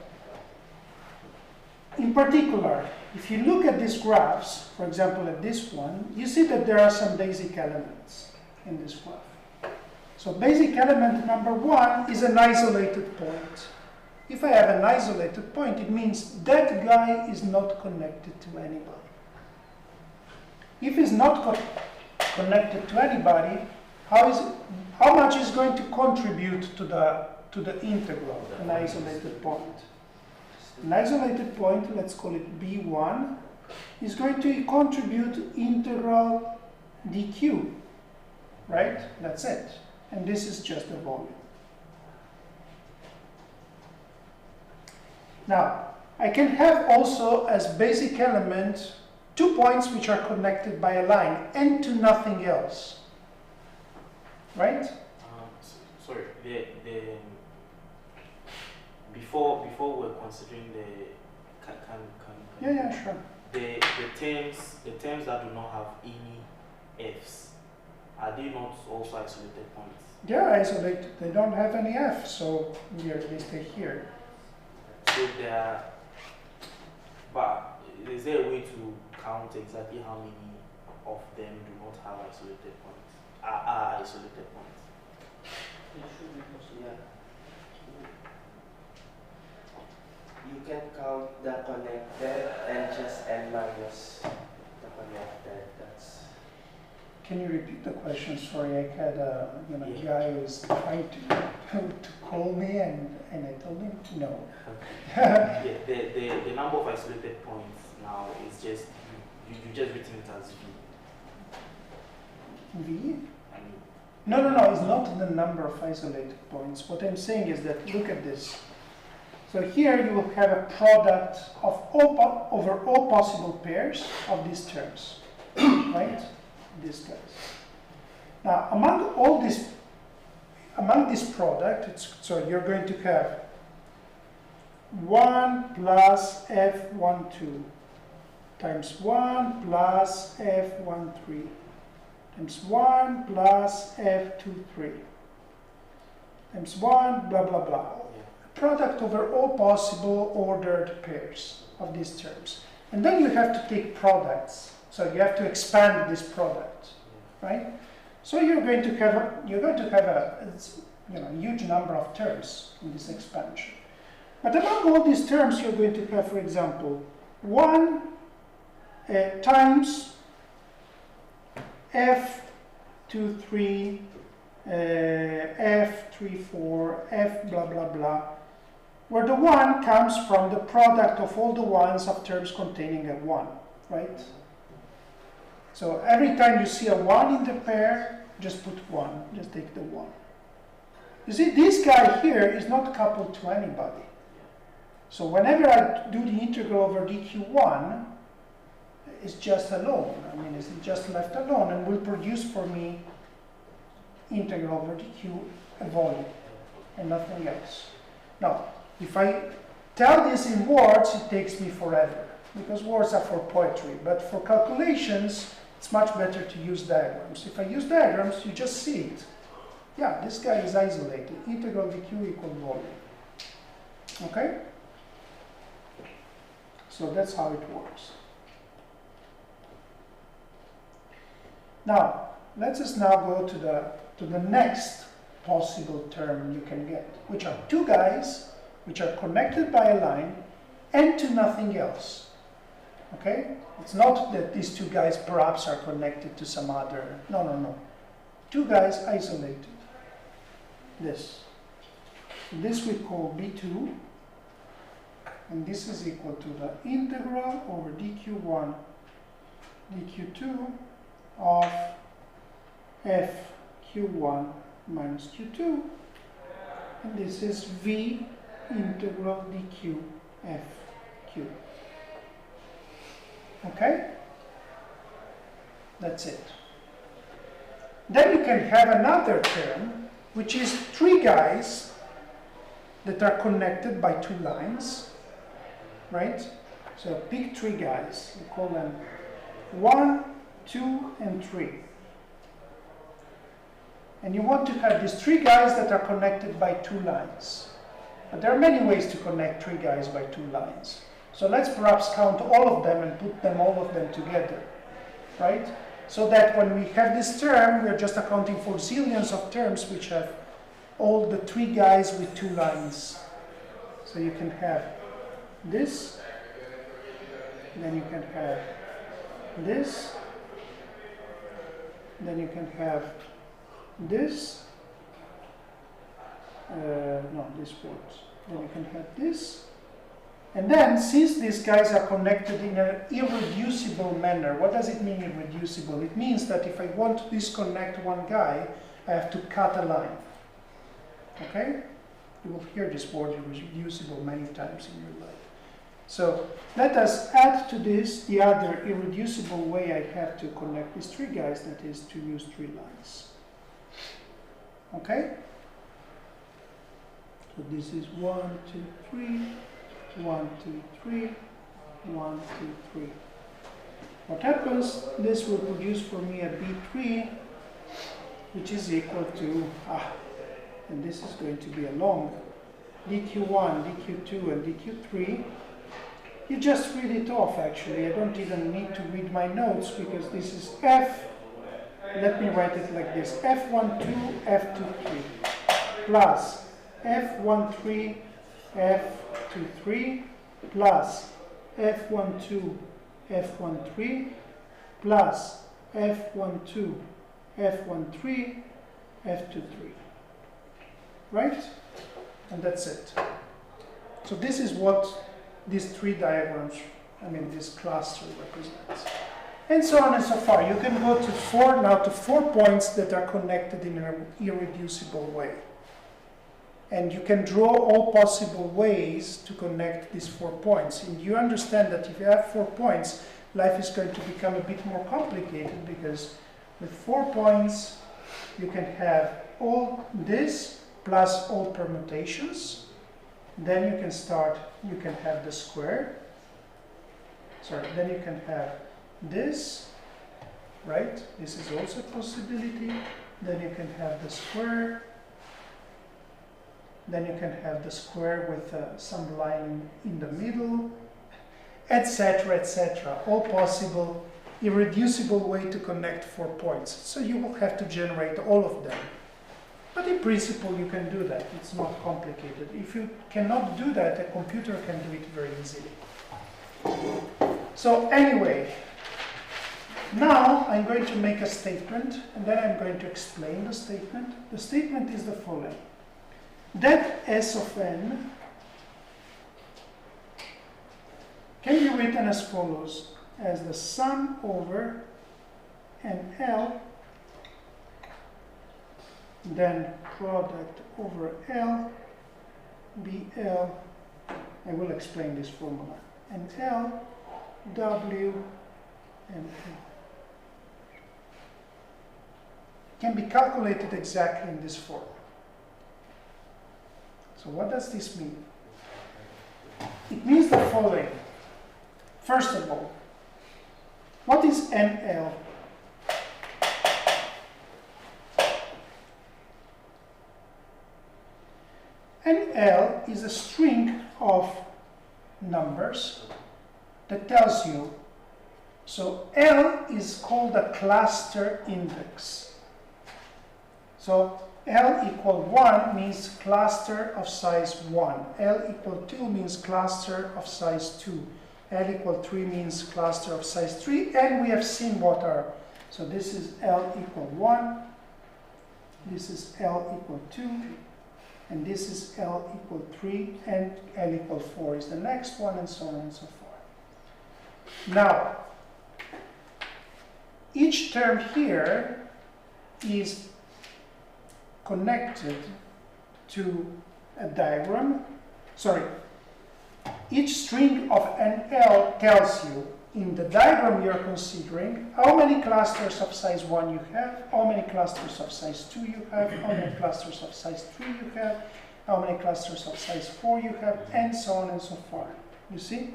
in particular, if you look at these graphs, for example at this one, you see that there are some basic elements in this graph. So basic element number 1 is an isolated point. If I have an isolated point, it means that guy is not connected to anybody. If he's not connected to anybody, how much is going to contribute to the integral, an isolated point? An isolated point, let's call it B1, is going to contribute integral dq, right? That's it. And this is just the volume. Now, I can have also as basic element 2 points which are connected by a line and to nothing else, right? Sorry, before we're considering the Yeah, sure. the terms that do not have any f's, are they not also isolated points? They're isolated. They don't have any f, so they stay here. So they are, but is there a way to count exactly how many of them do not have isolated points? Are isolated points? It should be possible. Yeah. You can count the connected and just n minus the connected. That's Can you repeat the question? Sorry, I had a guy who was trying to call me, and I told him no. Yeah, the number of isolated points now is just you just written it as v. V? I mean, No, it's not the number of isolated points. What I'm saying is that, look at this. So here you will have a product of over all possible pairs of these terms, right? These guys. Now, among this product, so you're going to have 1 plus f12 times 1 plus f13 times 1 plus f23 times 1 blah blah blah. Product over all possible ordered pairs of these terms. And then you have to take products. So you have to expand this product, right? So you're going to have a huge number of terms in this expansion. But among all these terms, you're going to have, for example, 1 times f23, f34, f blah blah blah, where the 1 comes from the product of all the ones of terms containing a 1, right? So every time you see a 1 in the pair, just put 1, just take the 1. You see, this guy here is not coupled to anybody. So whenever I do the integral over dq1, it's just alone. I mean, it's just left alone and will produce for me integral over dq a volume and nothing else. Now, if I tell this in words, it takes me forever because words are for poetry. But for calculations, it's much better to use diagrams. If I use diagrams, you just see it. Yeah, this guy is isolated. Integral dq equal volume. Okay? So that's how it works. Now, let us now go to the next possible term you can get, which are 2 guys which are connected by a line and to nothing else. Okay? It's not that these 2 guys perhaps are connected to some other. No. 2 guys isolated. This. So this we call B2, and this is equal to the integral over dq1, dq2 of fq1 minus q2, and this is v integral dq fq. Okay? That's it. Then you can have another term, which is 3 guys that are connected by 2 lines, right? So pick 3 guys, we call them 1, 2, and 3. And you want to have these 3 guys that are connected by 2 lines. But there are many ways to connect 3 guys by 2 lines. So let's perhaps count all of them and put all of them together, right? So that when we have this term, we're just accounting for zillions of terms which have all the 3 guys with 2 lines. So you can have this, then you can have this, then you can have this, no, this works. Then you can have this, And then, since these guys are connected in an irreducible manner, what does it mean irreducible? It means that if I want to disconnect one guy, I have to cut a line. Okay? You will hear this word irreducible many times in your life. So let us add to this the other irreducible way I have to connect these three guys, that is to use three lines. Okay? So this is 1, 2, 3, 1, 2, 3, 1, 2, 3. What happens? This will produce for me a B3, which is equal to, and this is going to be a long DQ1, DQ2, and DQ3. You just read it off, actually. I don't even need to read my notes because this is F. Let me write it like this. F12, F23 plus F13, F23 plus F12, F13 plus F12, F13, F23. Right? And that's it. So this is what these three diagrams, this cluster represents. And so on and so far. You can go to four points that are connected in an irreducible way. And you can draw all possible ways to connect these 4 points. And you understand that if you have 4 points, life is going to become a bit more complicated, because with 4 points, you can have all this plus all permutations. Then you can have the square. Then you can have this, right? This is also a possibility. Then you can have the square. Then you can have the square with some line in the middle, etc., etc. All possible, irreducible way to connect 4 points. So you will have to generate all of them. But in principle, you can do that. It's not complicated. If you cannot do that, a computer can do it very easily. So anyway, now I'm going to make a statement, and then I'm going to explain the statement. The statement is the following. That S of n can be written as follows, as the sum over NL, then product over L, BL, I will explain this formula, and L, W, and L. Can be calculated exactly in this form. So what does this mean? It means the following. First of all, what is NL? NL is a string of numbers that tells you, so L is called a cluster index. So L equal 1 means cluster of size 1. L equal 2 means cluster of size 2. L equal 3 means cluster of size 3. And we have seen what are. So this is L equal 1. This is L equal 2. And this is L equal 3. And L equal 4 is the next one, and so on and so forth. Now, each term here is connected to a diagram. Each string of NL tells you in the diagram you're considering how many clusters of size 1 you have, how many clusters of size 2 you have, how many clusters of size 3 you have, how many clusters of size 4 you have, and so on and so forth. You see?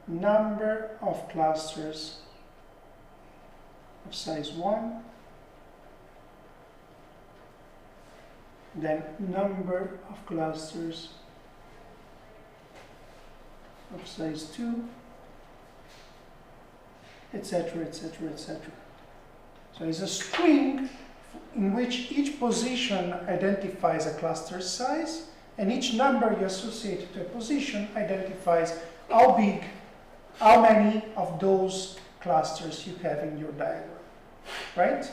Number of clusters of size 1, then number of clusters of size 2, etc., etc., etc. So it's a string in which each position identifies a cluster size, and each number you associate to a position identifies how big, how many of those clusters you have in your diagram, right?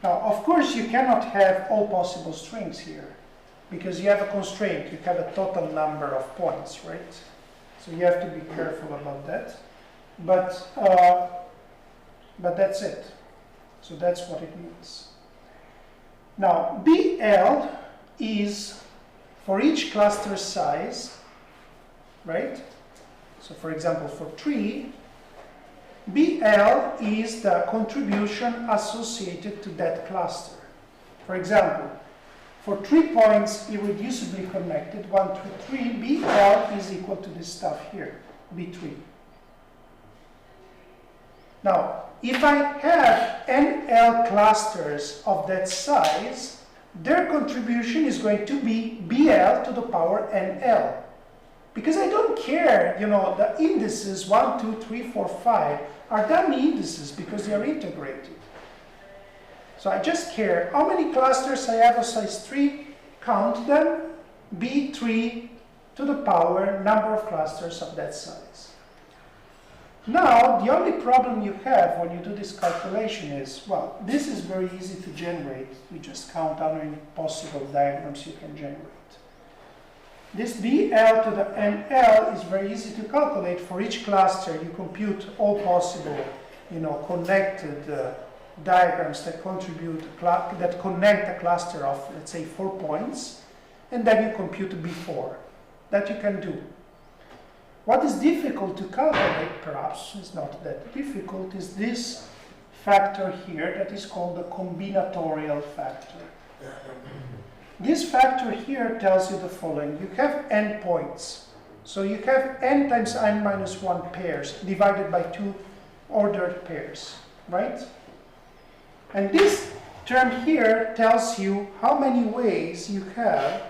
Now, of course, you cannot have all possible strings here. because you have a constraint, you have a total number of points, right? So you have to be careful about that. But that's it. So that's what it means. Now, BL is for each cluster size, right? So for example, for 3, BL is the contribution associated to that cluster. For example, for 3 points irreducibly connected, 1, 2, 3, BL is equal to this stuff here, B3. Now, if I have NL clusters of that size, their contribution is going to be BL to the power NL. Because I don't care, you know, the indices 1, 2, 3, 4, 5 are dummy indices because they are integrated. So I just care how many clusters I have of size 3, count them, B3 to the power number of clusters of that size. Now, the only problem you have when you do this calculation is, well, this is very easy to generate. You just count how many possible diagrams you can generate. This BL to the NL is very easy to calculate. For each cluster, you compute all possible, you know, connected diagrams that that connect a cluster of, let's say, 4 points, and then you compute B4. That you can do. What is difficult to calculate, perhaps, is not that difficult, is this factor here that is called the combinatorial factor. This factor here tells you the following. You have n points. So you have n times n minus 1 pairs divided by 2 ordered pairs, right? And this term here tells you how many ways you have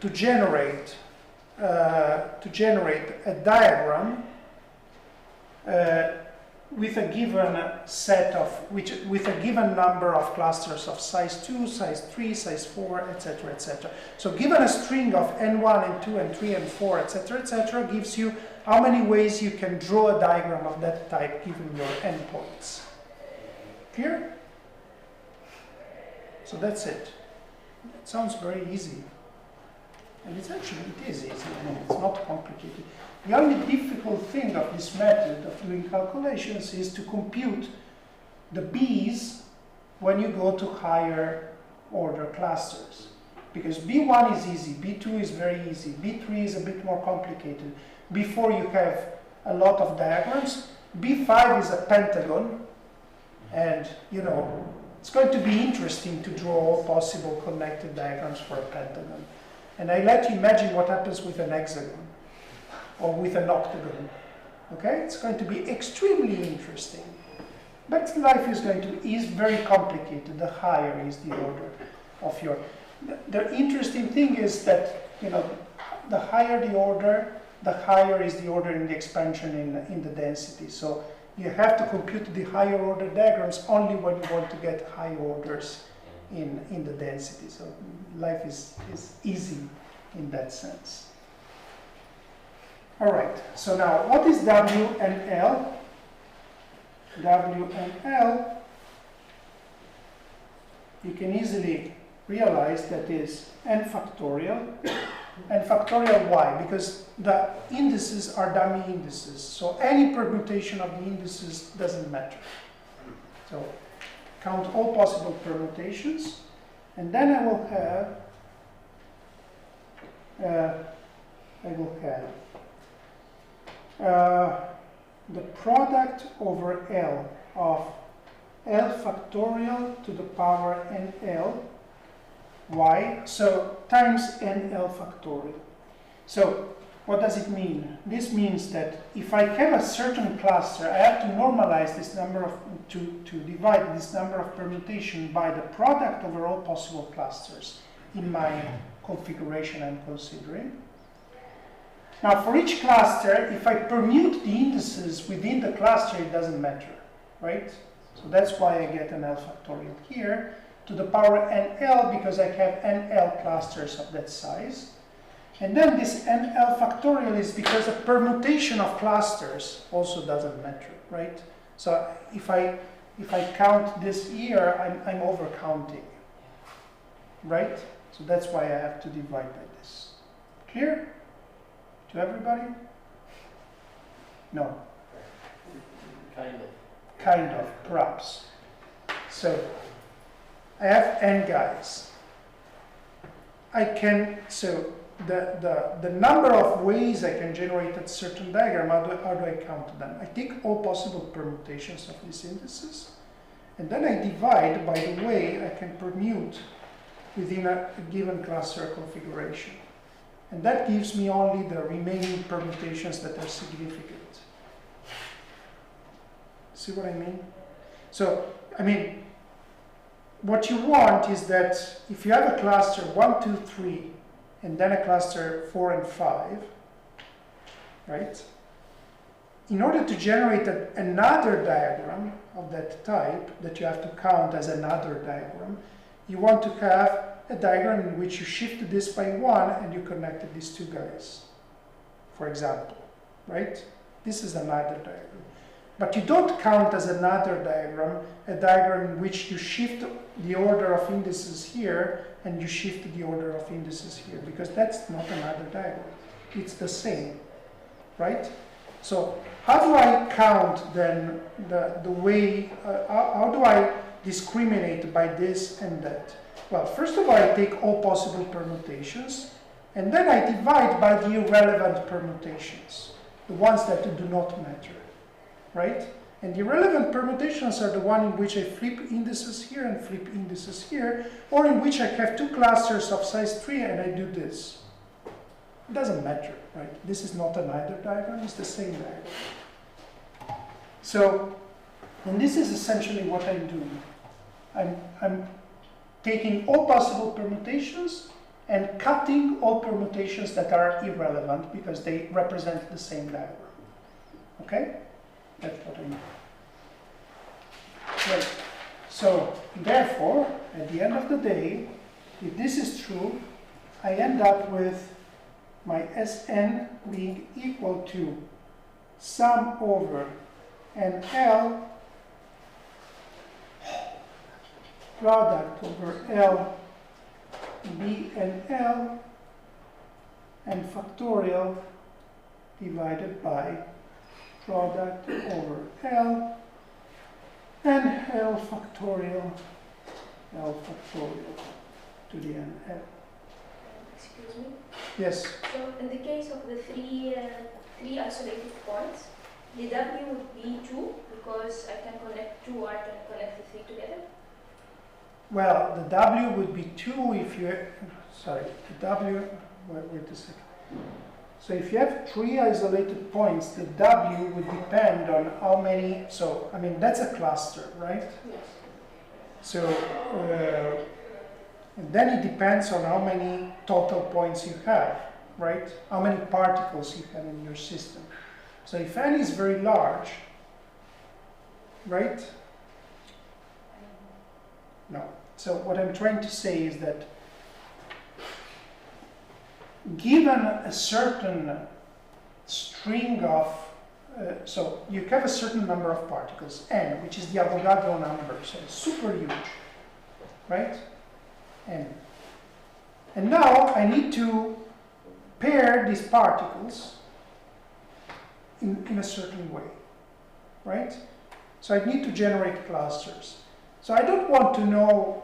to generate a diagram with a given set of, with a given number of clusters of size 2, size 3, size 4, etc., etc. So given a string of n1, n2, n3, n4, etc., gives you how many ways you can draw a diagram of that type given your endpoints. Clear? So that's it. It sounds very easy. And it is easy. I mean, it's not complicated. The only difficult thing of this method of doing calculations is to compute the B's when you go to higher order clusters. Because B1 is easy, B2 is very easy, B3 is a bit more complicated. B4 you have a lot of diagrams, B5 is a pentagon, and you know, it's going to be interesting to draw all possible connected diagrams for a pentagon. And I let you imagine what happens with an hexagon or with an octagon. Okay? It's going to be extremely interesting. But life is very complicated. The higher is the order of your. The interesting thing is that, you know, the higher the order, the higher is the order in the expansion in the density. So you have to compute the higher order diagrams only when you want to get high orders in the density. So life is easy in that sense. All right, so now what is W and L? W and L, you can easily realize that is n factorial and factorial y, because the indices are dummy indices. So any permutation of the indices doesn't matter. So count all possible permutations, and then I will have the product over L of L factorial to the power NL y, so times NL factorial. So what does it mean? This means that if I have a certain cluster, I have to normalize this number of, to divide this number of permutation by the product over all possible clusters in my configuration I'm considering. Now for each cluster, if I permute the indices within the cluster, it doesn't matter, right? So that's why I get an L factorial here to the power NL, because I have NL clusters of that size. And then this NL factorial is because a permutation of clusters also doesn't matter, right? So if I count this here, I'm overcounting, right? So that's why I have to divide by this. Clear? To everybody? No. Kind of. Kind of, perhaps. So I have n guys. I can, so the number of ways I can generate a certain diagram, how do I count them? I take all possible permutations of these indices, and then I divide by the way I can permute within a given cluster configuration. And that gives me only the remaining permutations that are significant. See what I mean? So, I mean, what you want is that if you have a cluster 1, 2, 3, and then a cluster 4 and 5, right? In order to generate another diagram of that type that you have to count as another diagram, you want to have a diagram in which you shifted this by 1 and you connected these two guys, for example, right? This is another diagram. But you don't count as another diagram a diagram in which you shift the order of indices here and you shift the order of indices here, because that's not another diagram. It's the same, right? So how do I count then the way, how do I discriminate by this and that? Well, first of all, I take all possible permutations, and then I divide by the irrelevant permutations, the ones that do not matter, right? And the irrelevant permutations are the one in which I flip indices here and flip indices here, or in which I have two clusters of size 3 and I do this. It doesn't matter, right? This is not another diagram, it's the same diagram. So, and this is essentially what I'm doing. I'm taking all possible permutations and cutting all permutations that are irrelevant because they represent the same diagram. Okay? That's what I mean. Right. So, therefore, at the end of the day, if this is true, I end up with my Sn being equal to sum over NL product over L B and L and factorial divided by product over L and L factorial to the NL. Excuse me. Yes. So in the case of the three isolated points, the W would be 2 because I can connect 2 or I can connect the 3 together. Well, the W would be 2 if you, sorry, the W, wait a second. So if you have 3 isolated points, the W would depend on how many, so, I mean, that's a cluster, right? Yes. So, and then it depends on how many total points you have, right? How many particles you have in your system. So if n is very large, right? No. So what I'm trying to say is that given a certain string of, so you have a certain number of particles, n, which is the Avogadro number, so it's super huge, right? N. And now I need to pair these particles in a certain way, right? So I need to generate clusters. So I don't want to know,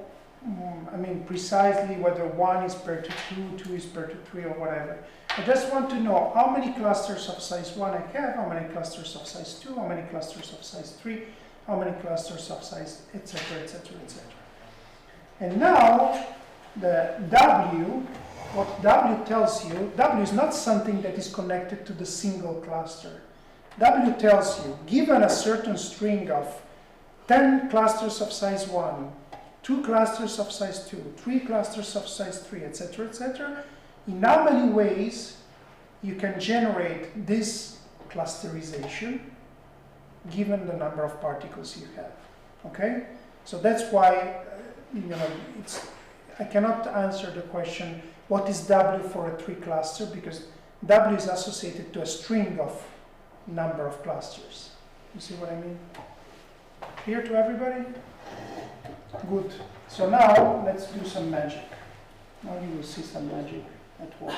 I mean, precisely whether 1 is paired to 2, 2 is paired to 3, or whatever. I just want to know how many clusters of size 1 I have, how many clusters of size 2, how many clusters of size 3, how many clusters of size, etc., etc., etc. And now, the W, what W tells you, W is not something that is connected to the single cluster. W tells you, given a certain string of 10 clusters of size 1, 2 clusters of size 2, 3 clusters of size 3, etc., etc., in how many ways you can generate this clusterization given the number of particles you have. Okay? So that's why, I cannot answer the question, what is W for a 3 cluster, because W is associated to a string of number of clusters. You see what I mean? Clear to everybody? Good. So now, let's do some magic. Now you will see some magic at work.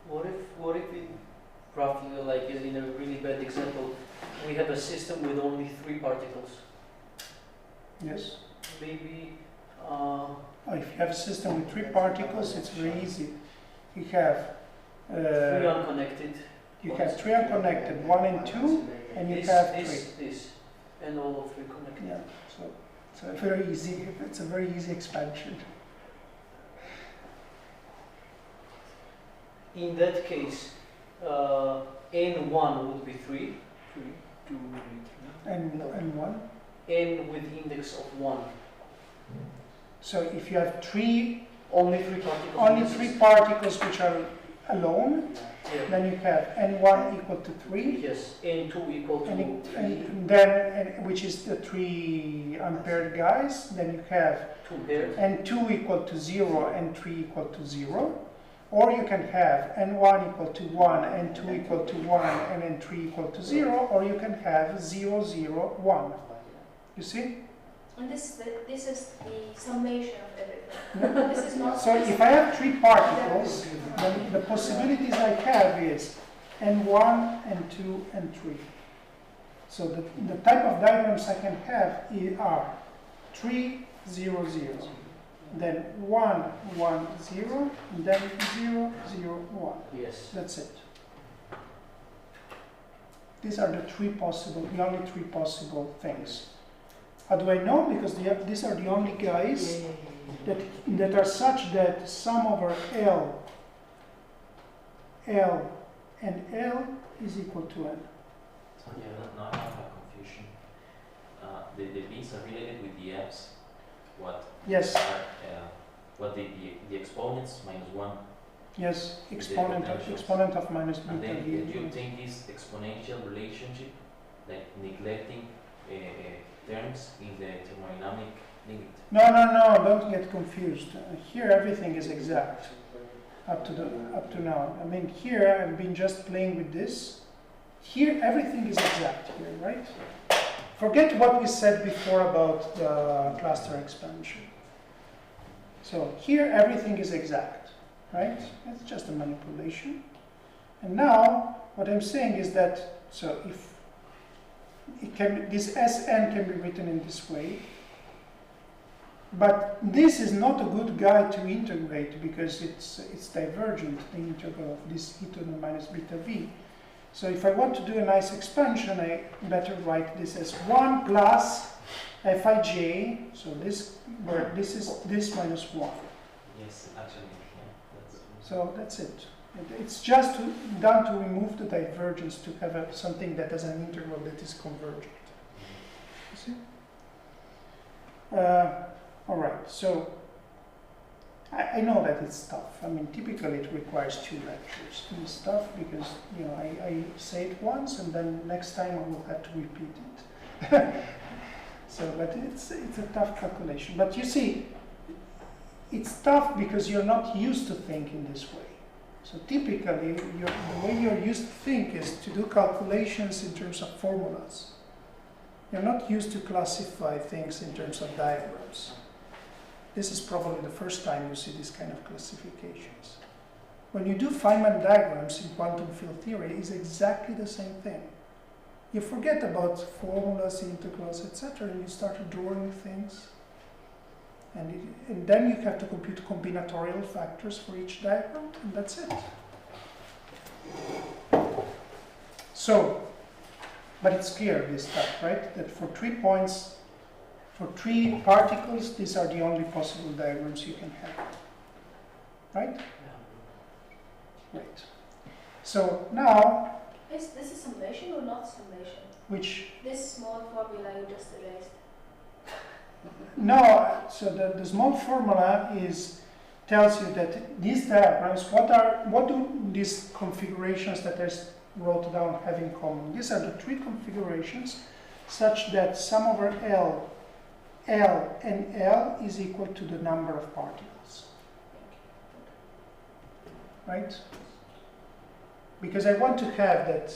What if we roughly, like in a really bad example, we have a system with only 3 particles? Yes. Maybe If you have a system with 3 particles, it's very easy. You have 3 unconnected. you have 3 unconnected, 1 and 2, and you This, have 3. this, and all of 3 connected. Yeah. So very easy. It's a very easy expansion. In that case, n1 would be 3, 2, 3, And 1. n with index of 1. So if you have Only 3 particles. only 3 particles which are alone, Yeah. then you have n1 equal to 3, Yes, n2 equal to and then which is the 3 unpaired guys. Then you have 2 pairs. n2 equal to 0, n3 equal to 0, or you can have n1 equal to 1, n2 equal to 1, and n3 equal to 0, or you can have 0, 0, 1. You see? And this is the summation of everything. This is not. So if I have 3 particles, then the possibilities I have is n1, n2, n3. So the type of diagrams I can have are 3, 0, 0, then 1, 1, 0, and then 0, 0, 1. Yes. That's it. These are the only 3 possible things. How do I know? Because these are the only guys that are such that sum over L, and L is equal to N. So now I have a confusion. The B's are related with the F's. Yes, What the exponents -1. yes, The exponent of minus And beta then v. you take this exponential relationship, like neglecting terms in the thermodynamic limit. No, don't get confused. Here everything is exact up to now. I mean, here I've been just playing with this. Here everything is exact here, right? Forget what we said before about the cluster expansion. So here everything is exact, right? It's just a manipulation. And now what I'm saying is that, so if this Sn can be written in this way, but this is not a good guy to integrate because it's divergent, the integral of this e to the minus beta v. So if I want to do a nice expansion, I better write this as 1 plus Fij, so this is this minus 1. Yes, actually, yeah. So that's it. It's just done to remove the divergence, to have something that has an integral that is convergent. You see? All right, so I know that it's tough. I mean, typically it requires 2 lectures. It's tough because, you know, I say it once and then next time I will have to repeat it. So, but it's a tough calculation. But you see, it's tough because you're not used to thinking this way. So typically, the way you're used to think is to do calculations in terms of formulas. You're not used to classify things in terms of diagrams. This is probably the first time you see this kind of classifications. When you do Feynman diagrams in quantum field theory, it's exactly the same thing. You forget about formulas, integrals, etc., and you start drawing things. And then you have to compute combinatorial factors for each diagram, and that's it. So, but it's clear this stuff, right? That for 3 points, for 3 particles, these are the only possible diagrams you can have. Right? Right. So now, Is this a summation or not summation? which, This small formula you just erased. no, so the small formula tells you that these diagrams, what do these configurations that I wrote down have in common? These are the 3 configurations such that sum over L, and L is equal to the number of particles. Right? Because I want to have that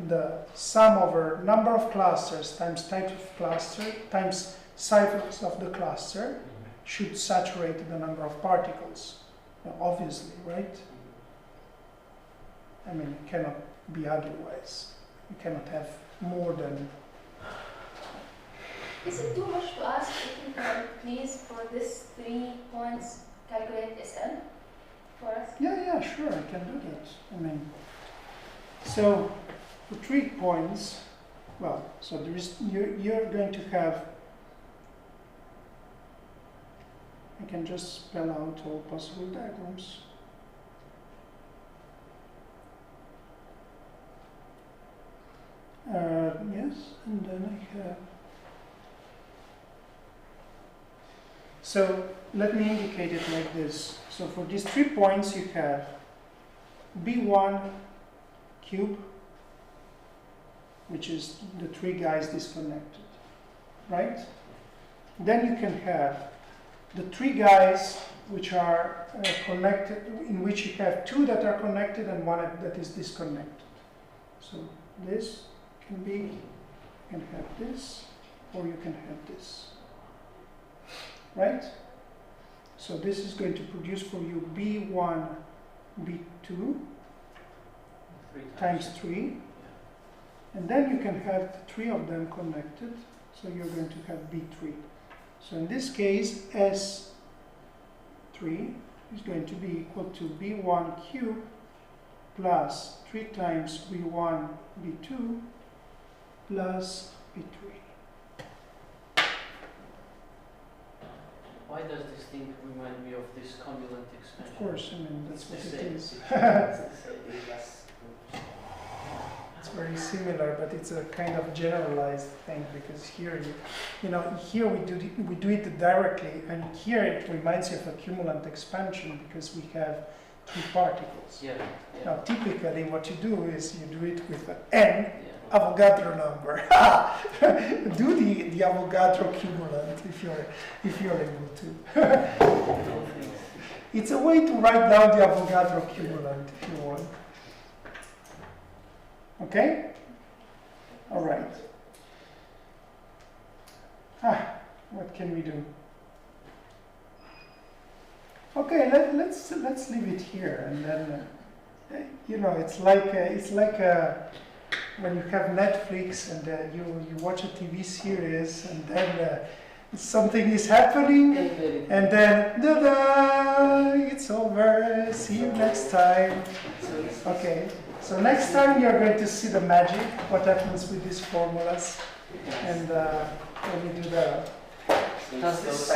the sum over number of clusters times type of cluster times ciphertext of the cluster should saturate the number of particles. Now, obviously, right? I mean, it cannot be otherwise. You cannot have more than. Is it too much to ask if you can please for this 3 points calculate SM for us? Yeah, sure, I can do that. I mean, so for 3 points, well, so there is you're going to have. I can just spell out all possible diagrams. Yes, and then I have. So let me indicate it like this. So for these 3 points, you have B1 cube, which is the 3 guys disconnected, right? Then you can have the 3 guys which are connected, in which you have 2 that are connected and 1 that is disconnected. So this can be, you can have this, or you can have this, right? So this is going to produce for you B1, B2 times 3, and then you can have 3 of them connected, so you're going to have B3. So in this case, S3 is going to be equal to B1 cube plus 3 times B1, B2 plus B3. Why does this thing remind me of this cumulant expansion? Of course, I mean, that's what it is. It's very similar, but it's a kind of generalized thing, because here, here we do it directly, and here it reminds you of a cumulant expansion because we have 3 particles. Yeah. Now, typically, what you do is you do it with an n Avogadro number. Do the Avogadro cumulant if you're able to. It's a way to write down the Avogadro cumulant if you want. Okay? All right. What can we do? Okay, let's leave it here, and then it's like when you have Netflix and you watch a TV series, and then something is happening, and then da-da, it's over. See you next time. Okay. So next time you're going to see the magic, what happens with these formulas, and when you do that. Does this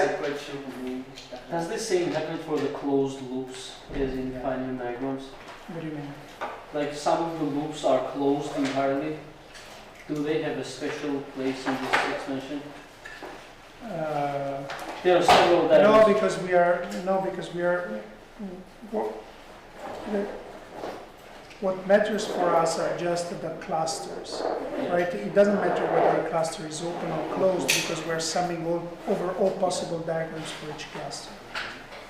say exactly for the closed loops as in defining diagrams? What do you mean? Like some of the loops are closed entirely. Do they have a special place in this expansion? There are several diagrams. No, because we are. What matters for us are just the clusters, right? It doesn't matter whether a cluster is open or closed, because we're summing over all possible diagrams for each cluster.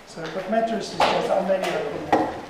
So what matters is just how many are connected.